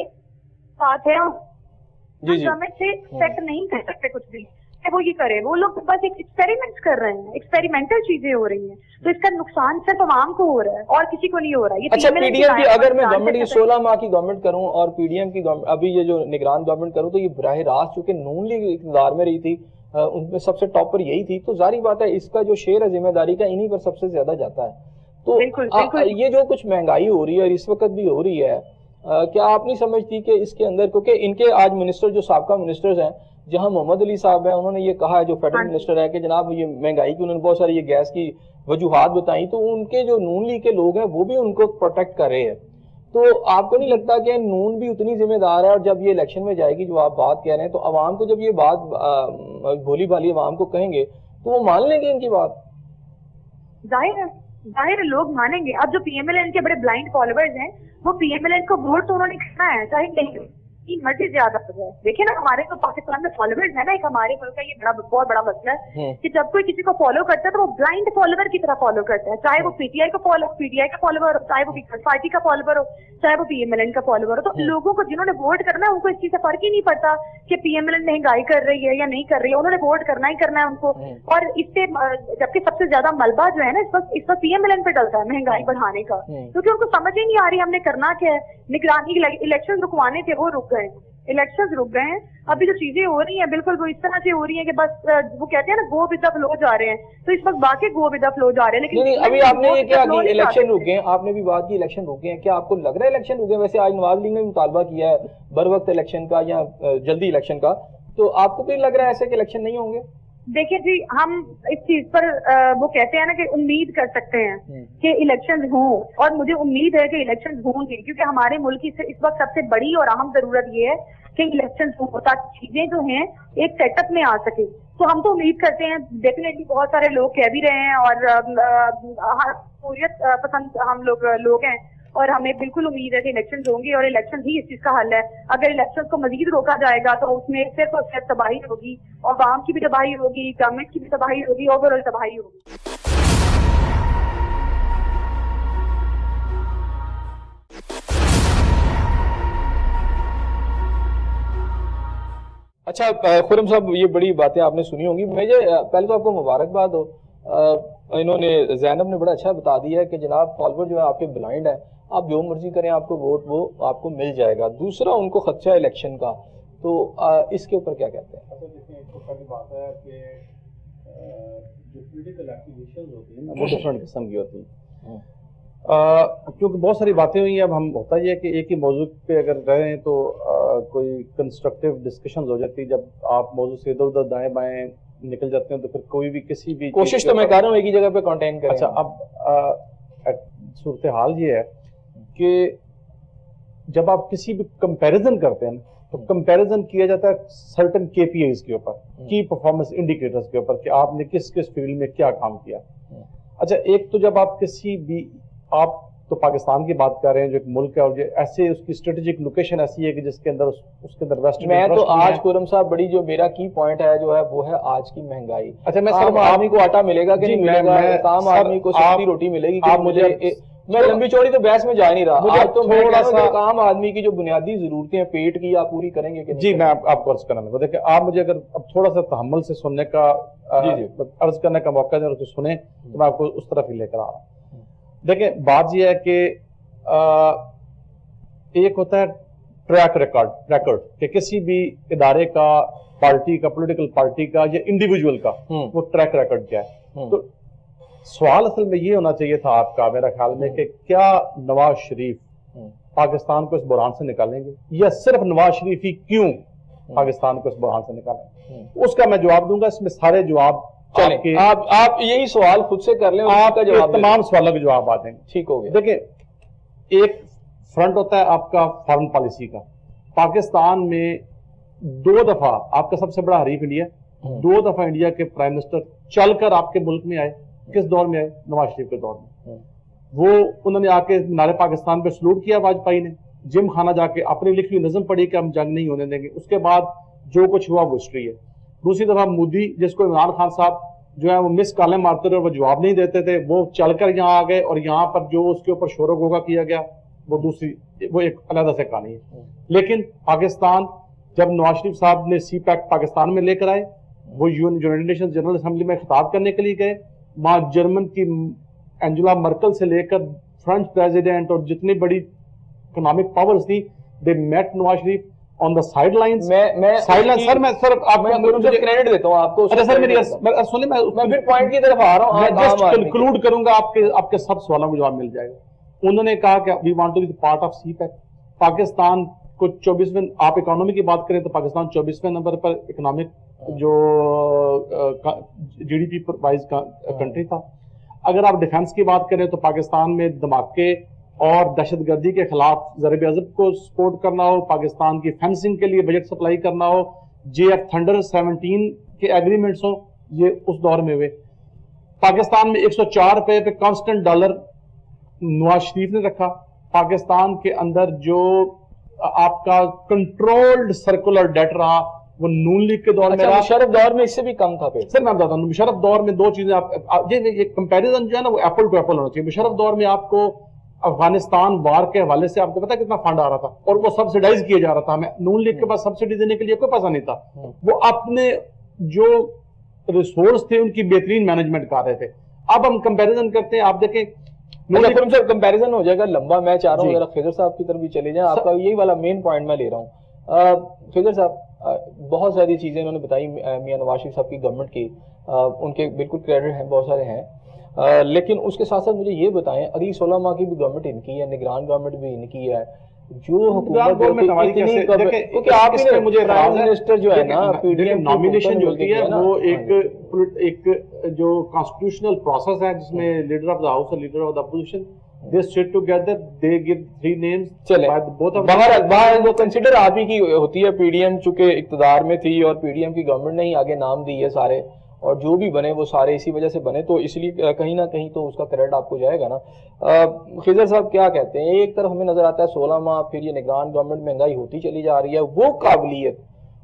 بات ہے گورنمنٹ سے ایکسپیکٹ نہیں کر سکتے کچھ بھی وہ یہ کرے. وہ لوگ بس ایک ایکسپیریمنٹ کر رہے ہیں, ایکسپیریمنٹل چیزیں ہو رہی ہیں, تو اس کا نقصان صرف عوام کو ہو رہا ہے اور کسی کو نہیں ہو رہا. اچھا PDM کی اگر میں گورنمنٹ کی 16 ماہ کی گورنمنٹ کروں اور PDM کی ابھی یہ جو نگران گورنمنٹ کروں تو یہ براہ راست چونکہ نون لیگ اقتدار میں رہی تھی, ان میں سب سے ٹاپ پر یہی تھی, تو ظاہری بات ہے اس کا جو شیئر ہے ذمہ داری کا انہی پر سب سے زیادہ جاتا ہے. تو یہ جو کچھ مہنگائی ہو رہی ہے اور اس وقت بھی ہو رہی ہے, کیا آپ نہیں سمجھتی کہ اس کے اندر کیونکہ ان کے آج منسٹر جو سابقہ منسٹرز ہیں جہاں محمد علی صاحب ہیں انہوں نے یہ کہا ہے جو فیڈرل منسٹر ہے کہ جناب یہ مہنگائی کی انہوں نے بہت ساری یہ گیس کی وجوہات بتائیں, تو ان کے جو نون لیگ کے لوگ ہیں وہ بھی ان کو پروٹیکٹ کر رہے ہیں. تو آپ کو نہیں لگتا کہ نون بھی اتنی ذمہ دار ہے اور جب یہ الیکشن میں جائے گی جو آپ بات کہہ رہے ہیں تو عوام کو جب یہ بات بھولی بھالی عوام کو کہیں گے تو وہ مان لیں گے ان کی بات؟ ظاہر لوگ مانیں گے. اب جو PMLN کے بڑے بلائنڈ فالوورز ہیں وہ PMLN کو ووٹ تو انہوں نے کرنا ہے چاہے نہیں مرضی زیادہ ہو جائے. دیکھیں نا ہمارے تو پاکستان میں فالوورز ہے نا, ایک ہمارے ملک کا یہ بہت بڑا مسئلہ ہے کہ جب کوئی کسی کو فالو کرتا ہے تو وہ بلائنڈ فالوور کی طرح فالو کرتا ہے, چاہے وہ PTI کا فالوور ہو, چاہے وہ پیپلز پارٹی کا فالوور ہو, چاہے وہ PMLN کا فالوور ہو. تو لوگوں کو جنہوں نے ووٹ کرنا ہے ان کو اس چیز سے فرق ہی نہیں پڑتا کہ PMLN مہنگائی کر رہی ہے یا نہیں کر رہی ہے, انہوں نے ووٹ کرنا ہی کرنا ہے ان کو. اور اس سے جبکہ سب سے زیادہ ملبہ جو ہے نا اس وقت PMLN پہ ڈلتا ہے مہنگائی بڑھانے کا, کیونکہ ان کو سمجھ ہی نہیں آ رہی ہم نے کرنا کیا ہے. نگرانی الیکشن رکوانے تھے وہ رک گئے, الیکشنز رک گئے ہیں. ابھی جو چیزیں ہو رہی ہیں بالکل وہ اس طرح سے ہو رہی ہیں کہ بس وہ کہتے ہیں نا گو ود دا فلو جا رہے ہیں, تو اس وقت باقی گو ود دا فلو جا رہے ہیں. لیکن ابھی آپ نے یہ کیا کہ الیکشن رک گئے, آپ نے بھی بات کی الیکشن رک گئے ہیں, کیا آپ کو لگ رہا ہے الیکشن رک گئے؟ ویسے آج نواز لیگ نے مطالبہ کیا ہے بر وقت الیکشن کا یا جلدی الیکشن کا, تو آپ کو بھی لگ رہا ہے ایسے کہ الیکشن نہیں ہوں گے؟ دیکھیں جی ہم اس چیز پر وہ کہتے ہیں نا کہ امید کر سکتے ہیں کہ الیکشن ہوں, اور مجھے امید ہے کہ الیکشن ہوں گے کیونکہ ہمارے ملک کی اس وقت سب سے بڑی اور اہم ضرورت یہ ہے کہ الیکشن ہوں تاکہ چیزیں جو ہیں ایک سیٹ اپ میں آ سکے. تو ہم تو امید کرتے ہیں, ڈیفینیٹلی بہت سارے لوگ کہہ بھی رہے ہیں اور جمہوریت پسند ہم لوگ ہیں اور ہمیں بالکل امید ہے کہ الیکشن ہوں گے اور الیکشن ہی اس چیز کا حل ہے. اگر الیکشن کو مزید روکا جائے گا تو اس میں صرف اور صرف تباہی ہوگی, اور عوام کی بھی تباہی ہوگی, گورنمنٹ کی بھی تباہی ہوگی, اوور آل تباہی ہوگی. اچھا خرم صاحب یہ بڑی باتیں آپ نے سنی ہوں گی. مجھے پہلے تو آپ کو مبارکباد ہو, انہوں نے زینب نے بڑا اچھا بتا دیا ہے کہ جناب فالوور جو ہے آپ کے بلائنڈ ہے, آپ جو مرضی کریں آپ کو ووٹ وہ آپ کو مل جائے گا. دوسرا ان کو خدشہ ہے الیکشن کا, تو اس کے اوپر کیا کہتے ہیں؟ پہلی بات ہے کہ جو پولیٹیکل ایکٹیویشنز ہوتی ہیں وہ ڈفرینٹ قسم کی ہوتی ہیں, کیونکہ بہت ساری باتیں ہوئی ہیں. اب ہم ہوتا یہ ہے کہ ایک ہی موضوع پہ اگر رہیں تو کوئی کنسٹرکٹیو ڈسکشنز ہو جاتی, جب آپ موضوع سے ادھر ادھر دائیں بائیں نکل جاتے ہیں تو پھر کوئی بھی کسی بھی کوشش تو میں کر رہا ہوں ایک ہی جگہ پہ کنٹین کریں. اچھا اب صورتحال یہ ہے کہ جب آپ کسی بھی کمپیریزن کرتے ہیں تو کمپیریزن کیا جاتا ہے سرٹن کے پی آئیز کے اوپر, کی پرفارمنس انڈیکیٹرز کے اوپر, کہ آپ نے کس کس فیلڈ میں کیا کام کیا. اچھا ایک تو جب آپ کسی بھی, آپ تو پاکستان کی بات کر رہے ہیں جو ایک ملک ہے اور جو ایسے اس کی اسٹریٹجک لوکیشن ایسی ہے کہ جس کے اندر اس کے اندر ویسٹ میں تو آج خرم صاحب بڑی جو میرا کی پوائنٹ ہے جو ہے وہ ہے آج کی مہنگائی. اچھا میں عام آدمی کو آٹا ملے گا کہ نہیں ملے گا, عام آدمی کو سستی روٹی ملے گی کہ مجھے, میں لمبی چوڑی تو بحث میں جا نہیں رہا, آج تو تھوڑا سا عام آدمی کی جو بنیادی ضرورتیں ہیں پیٹ کی آپ پوری کریں گے کہ جی میں آپ کو عرض کرنا ہے. دیکھیں آپ مجھے اگر اب تھوڑا سا تحمل سے سننے کا عرض کرنے کا موقع دیں تو سنیں تو میں آپ کو اس طرف ہی لے کر آ رہا ہوں. دیکھیں بات یہ ہے کہ ایک ہوتا ہے ٹریک ریکارڈ کہ کسی بھی ادارے کا, پارٹی کا, پولیٹیکل پارٹی کا یا انڈیویجول کا وہ ٹریک ریکارڈ کیا ہے. تو سوال اصل میں یہ ہونا چاہیے تھا آپ کا میرا خیال میں کہ کیا نواز شریف پاکستان کو اس بحران سے نکالیں گے, یا صرف نواز شریف ہی کیوں پاکستان کو اس بحران سے نکالیں گے. اس کا میں جواب دوں گا, اس میں سارے جواب چلیں آپ یہی سوال خود سے کر لیں, آپ کا تمام سوالوں کے جواب آ جائیں گے. ٹھیک ہو گیا. دیکھیں ایک فرنٹ ہوتا ہے آپ کا فارن پالیسی کا. پاکستان میں 2 دفعہ آپ کا سب سے بڑا حریف انڈیا, 2 دفعہ انڈیا کے پرائم منسٹر چل کر آپ کے ملک میں آئے. کس دور میں آئے؟ نواز شریف کے دور میں. وہ انہوں نے آ کے نعرے پاکستان پہ سلوٹ کیا واجپئی نے, جم خانہ جا کے اپنی لکھی نظم پڑھی کہ ہم جنگ نہیں ہونے دیں گے. اس کے بعد جو کچھ ہوا وہ ہسٹری ہے. دوسری دفعہ مودی, جس کو عمران خان صاحب جو ہے وہ مس کالیں مارتے رہے, وہ جواب نہیں دیتے تھے, وہ چل کر یہاں آ گئے اور یہاں پر جو اس کے اوپر شور و غوغا کیا گیا وہ ایک علیحدہ سے کہانی ہے. لیکن پاکستان جب نواز شریف صاحب نے سی پیک پاکستان میں لے کر آئے, وہ یونائیٹڈ نیشن جنرل اسمبلی میں خطاب کرنے کے لیے گئے. وہاں جرمن کی اینجلا مرکل سے لے کر فرنچ پریزیڈنٹ اور جتنی بڑی اکنامک پاورز تھی, دے میٹ نواز شریف آن دا سائیڈ لائنز. سر آپ کو کریڈٹ دیتا ہوں آپ کو. اچھا سر میری سنیں, میں پھر پوائنٹ کی طرف آ رہا ہوں, میں جسٹ کنکلوڈ کروں گا, آپ کے سب سوالوں کو جواب مل جائے گا. انہوں نے کہا کہ we want to be part of CPEC. Pakistan کو 24ویں, آپ اکانومی کی بات کریں تو پاکستان 24ویں نمبر پر اکنامک جو G D P wise country تھا. اگر آپ ڈیفنس کی بات کریں تو پاکستان میں دھماکے اور دہشت گردی کے خلاف ضرب عضب کو سپورٹ کرنا ہو, پاکستان کی فینسنگ کے لیے بجٹ سپلائی کرنا ہو, جے ایف تھنڈر 17 کے ایگریمنٹس ہوں, یہ اس دور میں ہوئے. پاکستان میں 104 روپے پہ کانسٹنٹ ڈالر نواز شریف نے رکھا. پاکستان کے اندر جو آپ کا کنٹرولڈ سرکولر ڈیٹ رہا وہ نون لیگ کے دور میں رہا. مشرف دور میں اس سے بھی کم تھا. سر میں بتاتا ہوں, مشرف دور میں 2 چیزیں یہ کمپیریزن جو ہے نا وہ ایپل ٹو ایپل ہونا چاہیے. مشرف دور میں آپ کو افغانستان وار کے حوالے سے آپ کو پتا کتنا فنڈ آ رہا تھا اور وہ سبسیڈائز کیا جا رہا تھا. ہمیں نون لیگ کے پاس سبسڈی دینے کے لیے کوئی پیسہ نہیں تھا. وہ اپنے جو ریسورس تھے ان کی بہترین مینجمنٹ کر رہے تھے. اب ہم کمپیریزن کرتے ہیں, آپ دیکھیں کمپیریزن ہو جائے گا لمبا. میں چاہ رہا ہوں ذرا خضر صاحب کی طرف بھی چلے جائیں, آپ کا یہی والا مین پوائنٹ میں لے رہا ہوں. خضر صاحب بہت ساری چیزیں انہوں نے بتائی میاں نواز شریف صاحب کی گورنمنٹ کی, ان کے بالکل کریڈٹ ہیں, بہت سارے ہیں, لیکن اس کے ساتھ ساتھ مجھے یہ بتائیں اگلی 16 ماہ کی بھی گورنمنٹ ان کی ہے, نگران گورنمنٹ بھی ان کی ہے, جو حکومت نامینیشن جو ہوتی ہے وہ ایک جو کانسٹیٹیوشنل پروسیس ہے جس میں لیڈر آف دا ہاؤس اور leader of the opposition they sit together, they give 3 names. چلے باہر وہ کنسیڈر آپ ہی کی ہوتی ہے. پی ڈی ایم چونکہ اقتدار میں تھی اور پی ڈی ایم کی گورنمنٹ نے ہی آگے نام دی ہے سارے, اور جو بھی بنے وہ سارے اسی وجہ سے بنے, تو اس لیے کہیں نہ کہیں تو اس کا کریڈٹ آپ کو جائے گا نا. خضر صاحب کیا کہتے ہیں, ایک طرف ہمیں نظر آتا ہے 16 ماہ پھر یہ نگران گورنمنٹ مہنگائی ہوتی چلی جا رہی ہے, وہ قابلیت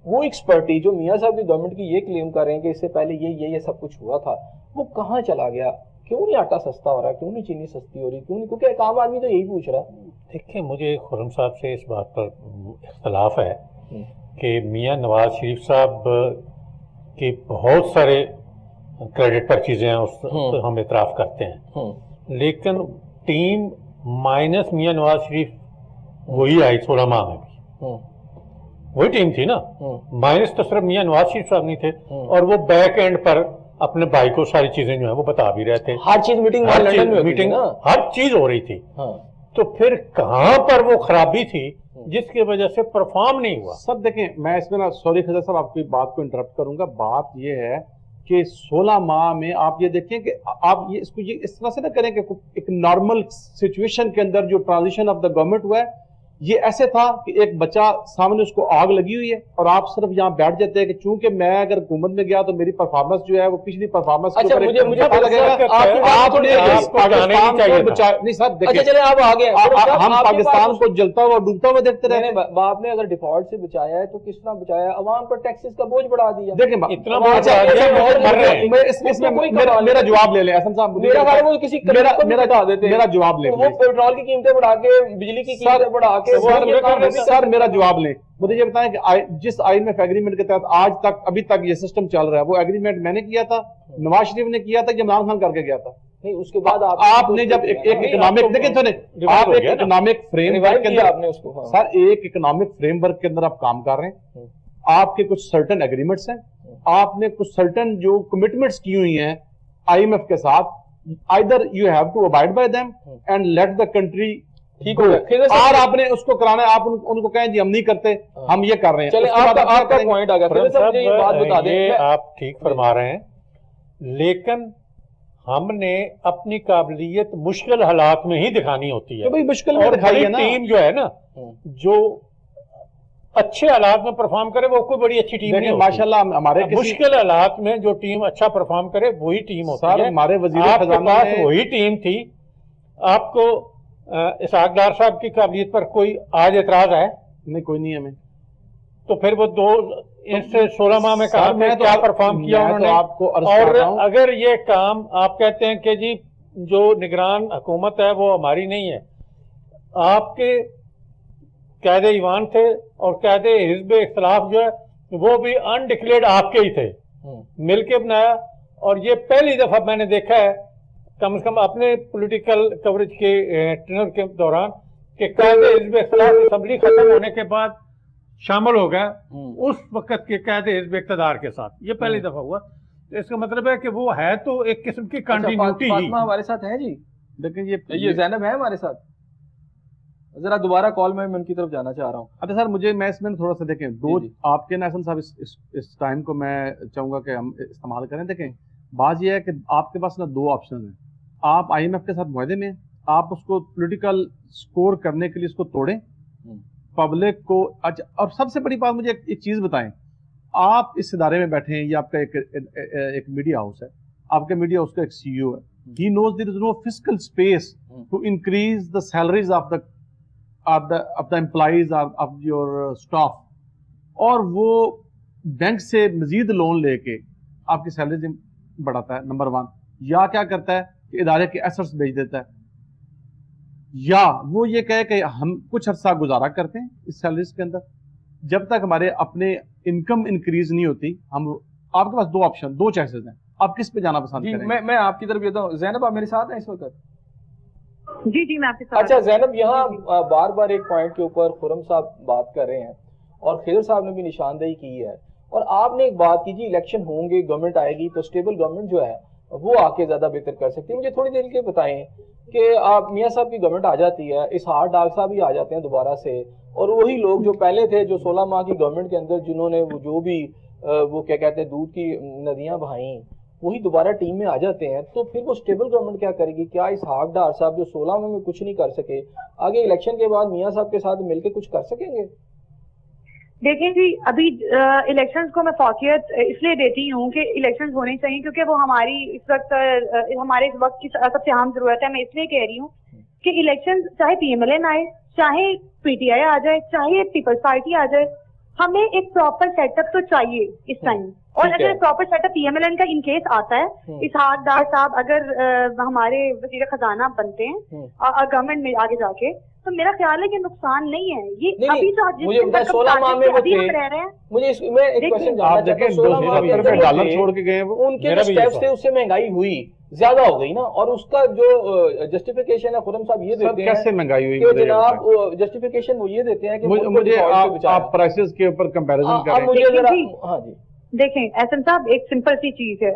وہ ایکسپرٹی جو میاں صاحب کی گورنمنٹ کی یہ کلیم کر رہے ہیں کہ اس سے پہلے یہ سب کچھ ہوا تھا, وہ کہاں چلا گیا؟ کیوں نہیں آٹا سستا ہو رہا ہے, کیوں نہیں چینی سستی ہو رہی, کیوں نہیں؟ کیونکہ ایک عام آدمی تو یہی پوچھ رہا ہے. دیکھیں مجھے خرم صاحب سے اس بات پر اختلاف ہے کہ میاں نواز شریف صاحب کے بہت سارے کریڈٹ پر چیزیں ہیں, اس ہم اعتراف کرتے ہیں, لیکن ٹیم مائنس میاں نواز شریف وہی آئی 16 ماہ میں بھی, وہی ٹیم تھی نا. مائنس تو صرف میاں نواز شریف صاحب نہیں تھے, اور وہ بیک اینڈ پر اپنے بھائی کو ساری چیزیں جو ہیں وہ بتا بھی رہے تھے. ہر چیز میٹنگ ہر چیز ہو رہی تھی. تو پھر کہاں پر وہ خرابی تھی جس کی وجہ سے پرفارم نہیں ہوا؟ سب دیکھیں, میں اس میں نا سوری خضر صاحب آپ کی بات کو انٹرپٹ کروں گا. بات یہ ہے کہ 16 ماہ میں آپ یہ دیکھیں کہ آپ یہ اس طرح سے نہ کریں کہ ایک نارمل سچویشن کے اندر جو ٹرانزیشن آف دا گورنمنٹ ہوا ہے یہ ایسے تھا کہ ایک بچہ سامنے اس کو آگ لگی ہوئی ہے اور آپ صرف یہاں بیٹھ جاتے ہیں کہ چونکہ میں اگر حکومت میں گیا تو میری پرفارمنس جو ہے وہ پچھلی پرفارمنس نہیں سر دیکھیں ہم پاکستان کو جلتا ہوا ڈوبتا ہوا دیکھتے رہے ہیں. آپ نے اگر ڈیفالٹ سے بچایا ہے تو کس طرح بچایا ہے؟ عوام پر ٹیکسز کا بوجھ بڑھا دیا. دیکھیں میرا جواب لے لیں احسن صاحب, میرا جواب لے لیں. پیٹرول کی قیمتیں بڑھا کے بجلی کی قیمتیں بڑھا کے سر میرا جواب لیں. مجھے یہ بتائیں کہ جس آئی ایم ایف ایگریمنٹ کے تحت آج تک ابھی تک یہ سسٹم چل رہا ہے وہ ایگریمنٹ میں نے کیا تھا, نواز شریف نے کیا تھا, عمران خان کر کے گیا تھا. نہیں اس کے بعد آپ نے جب ایک اکنامک دیکھیں سنیں آپ ایک اکنامک فریم ورک کے اندر سر ایک اکنامک فریم ورک کے اندر آپ کام کر رہے ہیں, آپ کے کچھ سرٹن ایگریمنٹس ہیں, آپ نے کچھ سرٹن جو کمٹمنٹس کی ہوئی ہیں آئی ایم ایف کے ساتھ, either you have to abide by them and let the country ٹھیک ہو گیا اور آپ نے اس کو کرانا ہے. آپ ان کو کہیں جی ہم نہیں کرتے, ہم یہ کر رہے ہیں. چلیں آپ کا پوائنٹ آ گیا. یہ بات بتا دیں آپ ٹھیک فرما رہے ہیں, لیکن ہم نے اپنی قابلیت مشکل حالات میں ہی دکھانی ہوتی ہے. مشکل میں دکھائی ہے نا ٹیم جو ہے نا جو اچھے حالات میں پرفارم کرے وہ کوئی بڑی اچھی ٹیم نہیں ہوتی. ماشاءاللہ ہمارے مشکل حالات میں جو ٹیم اچھا پرفارم کرے وہی ٹیم ہوتی ہے. ہمارے وزیر آپ کے پاس وہی ٹیم تھی. آپ کو اسحاق ڈار صاحب کی قابلیت پر کوئی آج اعتراض ہے؟ نہیں کوئی نہیں ہمیں. تو پھر وہ ان سے 16 ماہ میں کہا میں کیا پرفارم کیا انہوں نے. اور اگر یہ کام آپ کہتے ہیں کہ جی جو نگران حکومت ہے وہ ہماری نہیں ہے, آپ کے قائد ایوان تھے اور قائد حزب اختلاف جو ہے وہ بھی انڈکلیئرڈ آپ کے ہی تھے, مل کے بنایا. اور یہ پہلی دفعہ میں نے دیکھا ہے کم از کم اپنے پولیٹیکل کوریج کے ٹرینر کے دوران کہ قائد حزب اختلاف اسمبلی ختم ہونے کے بعد شامل ہو گیا اس وقت کے قائد حزب اقتدار کے ساتھ. یہ پہلی دفعہ ہوا. اس کا مطلب ہے کہ وہ ہے تو ایک قسم کی کنٹینیوٹی. فاطمہ ہمارے ساتھ ہے جی, لیکن یہ زینب ہے ہمارے ساتھ. ذرا دوبارہ کال میں ان کی طرف جانا چاہ رہا ہوں. اچھا سر مجھے میں اس میں تھوڑا سا دیکھیں دو آپ کے ناصر صاحب اس ٹائم کو میں چاہوں گا کہ ہم استعمال کریں. دیکھیں بات یہ ہے کہ آپ کے پاس نا دو آپشن ہیں. آپ آئی ایم ایف کے ساتھ معاہدے میں آپ اس کو پولیٹیکل سکور کرنے کے لیے اس کو توڑیں پبلک کو. اچھا اور سب سے بڑی بات مجھے ایک چیز بتائیں, آپ اس ادارے میں بیٹھے ہیں, یہ آپ کا ایک میڈیا ہاؤس ہے, آپ کے میڈیا ہاؤس کا ایک سی ای او ہے. He knows there is no physical space to increase the salaries of the employees of your staff, اور وہ بینک سے مزید لون لے کے آپ کی سیلریز بڑھاتا ہے نمبر 1, یا کیا کرتا ہے کہ ادارے کے ایسٹس بیچ دیتا ہے, یا وہ یہ کہے کہ ہم کچھ عرصہ گزارا کرتے ہیں اس سیلریز کے اندر جب تک ہمارے اپنے انکم انکریز نہیں ہوتی. ہم آپ کے پاس دو آپشن, دو چوائسز ہیں, آپ کس پہ جانا پسند کریں گے؟ میں آپ کی طرف یہ ہوں. زینب آپ میرے ساتھ ہیں اس وقت؟ جی میں آپ کے ساتھ. اچھا زینب, یہاں بار بار ایک پوائنٹ کے اوپر خرم صاحب بات کر رہے ہیں اور خضر صاحب نے بھی نشاندہی کی ہے, اور آپ نے ایک بات کی جی الیکشن ہوں گے, گورنمنٹ آئے گی تو اسٹیبل گورنمنٹ جو ہے وہ آ کے زیادہ بہتر کر سکتی ہے. مجھے تھوڑی دیر کے بتائیں کہ آپ میاں صاحب کی گورنمنٹ آ جاتی ہے, اسحاق ڈار صاحب بھی آ جاتے ہیں دوبارہ سے, اور وہی لوگ جو پہلے تھے جو 16 ماہ کی گورنمنٹ کے اندر جنہوں نے جو بھی وہ کیا کہتے ہیں دودھ کی ندیاں بہائیں, وہی دوبارہ ٹیم میں آ جاتے ہیں, تو پھر وہ اسٹیبل گورنمنٹ کیا کرے گی؟ کیا اسحاق ڈار صاحب جو 16 میں کچھ نہیں کر سکے آگے الیکشن کے بعد میاں صاحب کے ساتھ مل کے کچھ کر سکیں گے؟ دیکھیں جی ابھی الیکشنز کو میں فوقیت اس لیے دیتی ہوں کہ الیکشنز ہونے چاہیے کیونکہ وہ ہماری ہمارے اس وقت کی سب سے اہم ضرورت ہے. میں اس لیے کہہ رہی ہوں کہ الیکشن چاہے پی ایم ایل این آئے, چاہے پی ٹی آئی آ جائے, چاہے پیپلز پارٹی آ جائے, ہمیں ایک پراپر سیٹ اپ تو چاہیے اس ٹائم. اور اگر proper set up P M L N کا ان کیس آتا ہے, اسحاق ڈار صاحب اگر ہمارے وزیر خزانہ بنتے ہیں گورنمنٹ میں آگے جا کے, تو میرا خیال ہے کہ نقصان نہیں ہے. یہ ابھی جو 16 ماہ میں ابھی ہم رہ رہے ہیں, مجھے میں ایک کوشچن جاننا چاہتا ہوں. 16 ماہ کے اندر ڈالر چھوڑ کے گئے ان کے جو سٹیپس تھے اس سے مہنگائی ہوئی زیادہ ہو گئی نا, اور اس کا جو جسٹیفیکیشن ہے خرم صاحب یہ دیتے ہیں کیسے مہنگائی ہوئی کہ جناب جسٹیفیکیشن وہ یہ دیتے ہیں کہ مجھے آپ پرائسز کے اوپر کمپیریزن کریں. ہاں جی دیکھیں احسن صاحب ایک سمپل سی چیز ہے,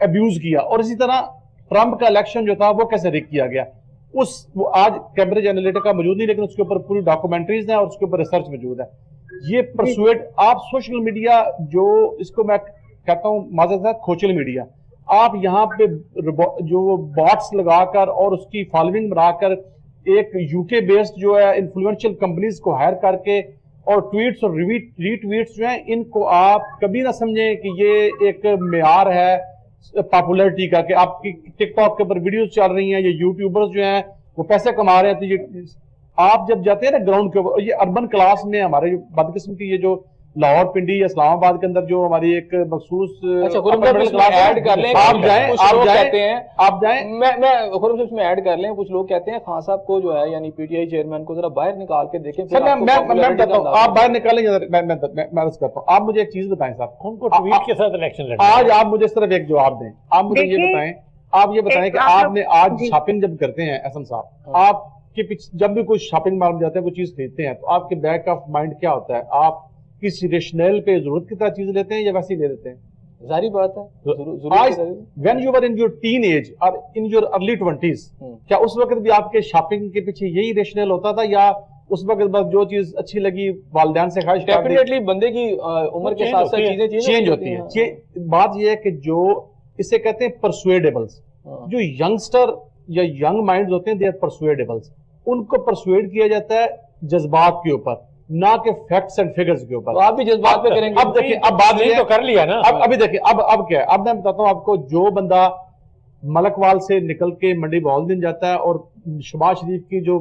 ابیوز کیا. اور اسی طرح ٹرمپ کا الیکشن جو تھا وہ کیسے ریگ کیا گیا, وہ آج کیمبرج انالیٹیکا موجود نہیں, لیکن اس کے اوپر پوری ڈاکومنٹریز ہیں اور اس کے اوپر ریسرچ موجود ہے. یہ پرسویٹ آپ سوشل میڈیا جو اس کو میں کہتا ہوں معذرت کھوچل میڈیا, آپ یہاں پہ جو باٹس لگا کر اور اس کی فالوئنگ بنا کر ایک یو کے بیسڈ جو ہے انفلوئنشل کمپنیز کو ہائر کر کے اور ٹویٹس اور ری ٹویٹس جو ہیں ان کو آپ کبھی نہ سمجھیں کہ یہ ایک معیار ہے پاپولرٹی کا, کہ آپ کی ٹک ٹاک کے اوپر ویڈیوز چل رہی ہیں, یہ یوٹیوبرز جو ہیں وہ پیسے کما رہے ہیں. تو یہ آپ جب جاتے ہیں نا گراؤنڈ کے اوپر, یہ اربن کلاس میں ہمارے جو بد قسم کی یہ جو لاہور پنڈی یا اسلام آباد کے اندر جو ہماری ایک مخصوص ایڈ کر لیں, آپ جائیں میں خرم صاحب میں ایڈ کر لیں. کچھ لوگ کہتے ہیں خان صاحب کو جو ہے یعنی پی ٹی آئی چیئرمین کو ذرا باہر نکال کے دیکھیں. میں بتاتا ہوں, آپ باہر نکالیں, میں عرض کرتا ہوں. آپ مجھے ایک چیز بتائیں صاحب, ان کو ٹویٹ کے ساتھ الیکشن لڑنا, آج آپ مجھے صرف ایک جواب دیں. آپ مجھے یہ بتائیں کہ آپ نے آج شاپنگ جب کرتے ہیں احسن صاحب, آپ کے پیچھے جب بھی کوئی شاپنگ مال میں جاتے ہیں کوئی چیز خریدتے ہیں تو آپ کے بیک آف مائنڈ کیا ہوتا ہے؟ آپ کسی ریشنل پہ ضرورت کی طرح چیز لیتے ہیں یا ویسے ہی لے لیتے ہیں؟ ظاہری بات ہے. when you were in your teenage or in your early 20s, کیا اس وقت بھی آپ کے شاپنگ کے پیچھے یہی ریشنل ہوتا تھا یا اس وقت بس جو چیز اچھی لگی والدین سے خواہش کرتے؟ ڈیفینیٹلی بندے کی عمر کے ساتھ ساتھ چیزیں چینج ہوتی ہیں. بات یہ ہے کہ جو اسے کہتے ہیں پرسویڈیبلز, جو ینگسٹر یا ینگ مائنڈز ہوتے ہیں, دے آر پرسویڈیبلز. ان کو پرسویڈ کیا جاتا ہے جذبات کے اوپر, نہ کہ فیکٹس اینڈ فگرز کے اوپر. تو آپ بھی جذبات پہ کریں گے. اب دیکھیں, اب بات یہ تو کر لیا نا, ابھی دیکھیں اب کیا ہے. اب میں بتاتا ہوں آپ کو, جو بندہ ملک وال سے نکل کے منڈی بہاؤالدین جاتا ہے اور شباز شریف کی جو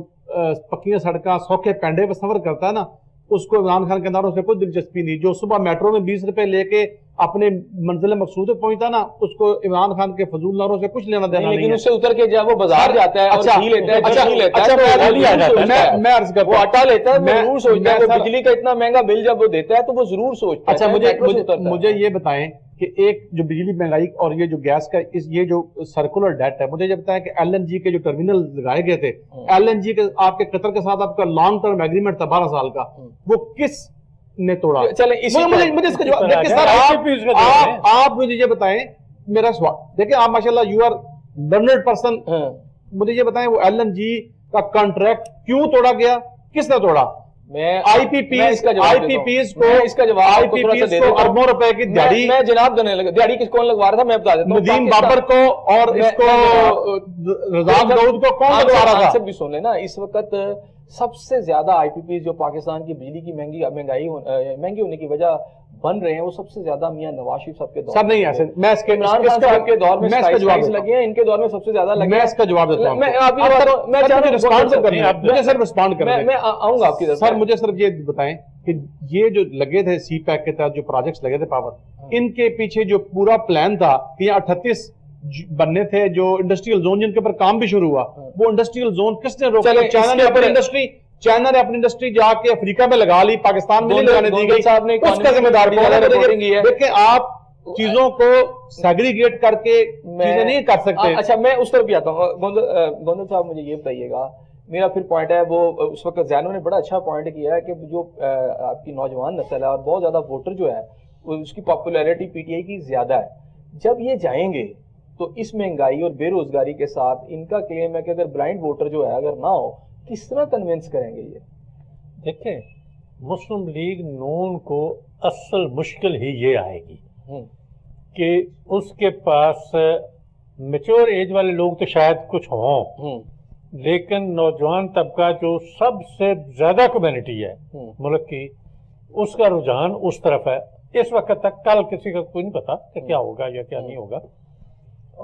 پکیاں سڑکاں سوکھے پینڈے پہ سفر کرتا ہے نا, اس کو عمران خان کے اندر اس میں کوئی دلچسپی نہیں. جو صبح میٹرو میں 20 روپے لے کے اپنے منزل مقصود پہ پہنچتا نا, اس کو عمران خان کے فضول ناروں سے کچھ لینا دینا نہیں. لیکن اس سے اتر کے جب وہ بازار جاتا ہے اور گھی لیتا ہے, میں عرض کرتا ہوں, وہ آٹا لیتا ہے, وہ ضرور سوچتا ہے, وہ بجلی کا اتنا مہنگا بل جب وہ دیتا ہے تو وہ ضرور سوچتا ہے. اچھا مجھے یہ بتائیں کہ ایک جو بجلی مہنگائی اور یہ جو گیس کا یہ جو سرکولر ڈیٹ ہے, مجھے یہ بتائیں کہ ایل این جی کے جو ٹرمینل لگائے گئے تھے, ایل این جی کے آپ کے قطر کے ساتھ آپ کا لانگ ٹرم ایگریمنٹ تھا 12 سال کا, وہ کس نے توڑا؟ مجھے اس کا جواب, آپ مجھے یہ بتائیں, میرا سوال دیکھیں, آپ ماشاءاللہ یو آر لرنڈ پرسن, مجھے یہ بتائیں وہ ایل این جی کا کانٹریکٹ کیوں توڑا گیا, کس نے توڑا؟ آئی پی پیز کو اربوں روپے کی دیہڑی, میں جناب دینے لگا, دیہڑی کس کون لگوا رہا تھا میں بتا دیتا ہوں, ندیم بابر کو اور اس کو رضا داؤد کو کون لگوا رہا تھا؟ بھی سن لینا, اس وقت سب سے زیادہ آئی پی پی جو پاکستان کی بجلی کی مہنگی ہونے کی وجہ بن رہے ہیں, وہ سب سے زیادہ میاں نواز شریف صاحب کے دور سب نہیں ایسے, میں اس کے عمران خان صاحب کے دور میں سٹائلز لگے ہیں, ان کے دور میں سب سے زیادہ لگے ہیں. میں اس کا جواب دیتا ہوں, مجھے صرف رسپونڈ کرنا ہے, میں آؤں گا آپ کی طرف. سر مجھے صرف یہ بتائیں کہ یہ جو لگے تھے سی پیک کے تحت جو پروجیکٹس لگے تھے پاور, ان کے پیچھے جو پورا پلان تھا کہ 38 بننے تھے جو انڈسٹریل زون جن کے اوپر کام بھی شروع ہوا, وہ انڈسٹریل زون کس نے روکا؟ چائنا نے اپنی انڈسٹری جا کے افریقہ میں لگا لی, پاکستان میں نہیں لگانے دی گئی, اس کا ذمہ دار ہے. دیکھیں آپ چیزوں کو سیگریگیٹ کر کے چیزیں نہیں کر سکتے. اچھا میں اس طرف بھی آتا ہوں. گوندل صاحب مجھے یہ بتائیے گا, میرا پھر پوائنٹ ہے وہ اس وقت زینو نے بڑا اچھا پوائنٹ کیا ہے کہ جو آپ کی نوجوان نسل ہے اور بہت زیادہ ووٹر جو ہے اس کی پاپولیرٹی پی ٹی آئی کی زیادہ ہے, جب یہ جائیں گے تو اس مہنگائی اور بے روزگاری کے ساتھ ان کا کلیم ہے کہ اگر بلائنڈ ووٹر جو ہے اگر نہ ہو, کس طرح کنونس کریں گے یہ؟ دیکھیں, مسلم لیگ نون کو اصل مشکل ہی یہ آئے گی کہ اس کے پاس میچور ایج والے لوگ تو شاید کچھ ہوں, لیکن نوجوان طبقہ جو سب سے زیادہ کمیونٹی ہے ملک کی, اس کا رجحان اس طرف ہے اس وقت تک. کل کسی کا کوئی نہیں پتا کہ کیا ہوگا یا کیا نہیں ہوگا,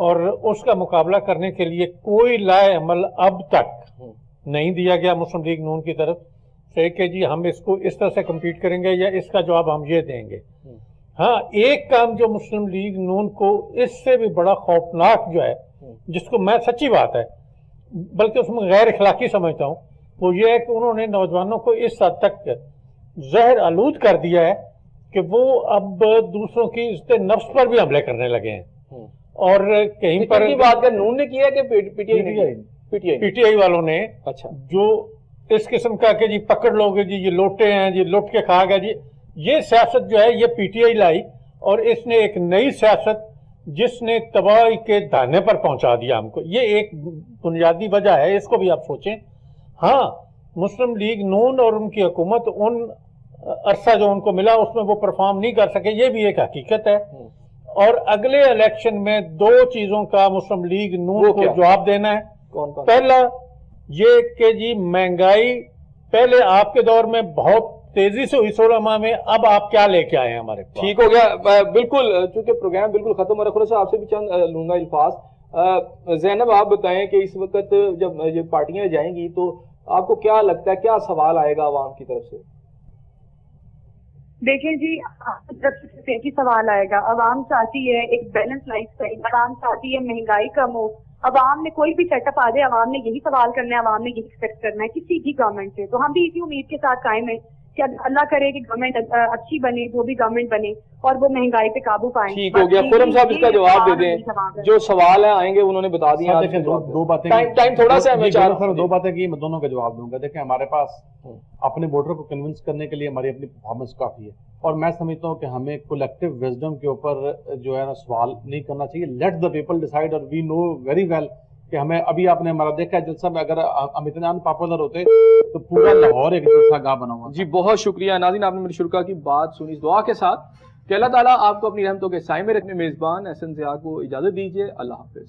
اور اس کا مقابلہ کرنے کے لیے کوئی لائے عمل اب تک نہیں دیا گیا مسلم لیگ نون کی طرف سے کہ جی ہم اس کو اس طرح سے کمپیٹ کریں گے یا اس کا جواب ہم یہ دیں گے. ہاں, ایک کام جو مسلم لیگ نون کو اس سے بھی بڑا خوفناک جو ہے, جس کو میں سچی بات ہے بلکہ اس میں غیر اخلاقی سمجھتا ہوں, وہ یہ ہے کہ انہوں نے نوجوانوں کو اس حد تک زہر آلود کر دیا ہے کہ وہ اب دوسروں کی عزت نفس پر بھی حملے کرنے لگے ہیں. اور کہیں پر بات کر نون نے کیا کہ پی ٹی آئی والوں نے اچھا جو اس قسم کا کہ جی پکڑ لو گے جی یہ لوٹے ہیں جی لوٹ کے کھا گیا جی, یہ سیاست جو ہے یہ پی ٹی آئی لائی, اور اس نے ایک نئی سیاست جس نے تباہی کے دانے پر پہنچا دیا ہم کو. یہ ایک بنیادی وجہ ہے, اس کو بھی آپ سوچیں. ہاں مسلم لیگ نون اور ان کی حکومت ان عرصہ جو ان کو ملا اس میں وہ پرفارم نہیں کر سکے, یہ بھی ایک حقیقت ہے. اور اگلے الیکشن میں دو چیزوں کا مسلم لیگ نون کو جواب دینا ہے. پہلا یہ کہ جی مہنگائی پہلے آپ کے دور میں بہت تیزی سے ہوئی 16 ماہ میں, اب آپ کیا لے کے آئے ہیں ہمارے پاس. ٹھیک ہو گیا, بالکل چونکہ پروگرام بالکل ختم ہو رہا ہے. خلاصہ آپ سے بھی چند لوں گا الفاظ. زینب آپ بتائیں کہ اس وقت جب یہ پارٹیاں جائیں گی تو آپ کو کیا لگتا ہے, کیا سوال آئے گا عوام کی طرف سے؟ دیکھیں جی, ایک ہی سوال آئے گا. عوام چاہتی ہے ایک بیلنس لائف اسٹائل, عوام چاہتی ہے مہنگائی کم ہو. عوام نے کوئی بھی سیٹ اپ آ جائے, عوام نے یہی سوال کرنا ہے, عوام نے یہی ایکسپیکٹ کرنا ہے کسی بھی گورنمنٹ سے. تو ہم بھی اسی امید کے ساتھ قائم ہیں کہ اللہ کرے کہ گورنمنٹ اچھی بنے, جو بھی گورنمنٹ بنے, اور وہ مہنگائی پہ قابو پائیں. ٹھیک ہو گیا. خرم صاحب اس کا جواب دے دیں, جو سوال ہیں آئیں گے انہوں نے بتا دیا. دو باتیں, ٹائم تھوڑا سا میں چاہ رہا ہوں, دو باتیں کی میں دونوں کا جواب دوں گا. دیکھیں ہمارے پاس اپنے ووٹر کو کنونس کرنے کے لیے ہماری اپنی پرفارمنس کافی ہے, اور میں سمجھتا ہوں کہ ہمیں کولیکٹیو وزڈم کے اوپر جو ہے نا سوال نہیں کرنا چاہیے. لیٹ دا پیپل ڈیسائیڈ, اور وی نو ویری ویل کہ ہمیں ابھی آپ نے ہمارا دیکھا ہے جلسہ میں, اگر ہم اتنے ان پاپولر ہوتے تو پورا لاہور ایک جلسہ گاہ بنا ہوا. جی بہت شکریہ ناظرین, آپ نے میری شرکا کی بات سنی اس دعا کے ساتھ کہ اللہ تعالیٰ آپ کو اپنی رحمتوں کے سائے میں رکھنے. میزبان احسن ضیاء کو اجازت دیجیے. اللہ حافظ.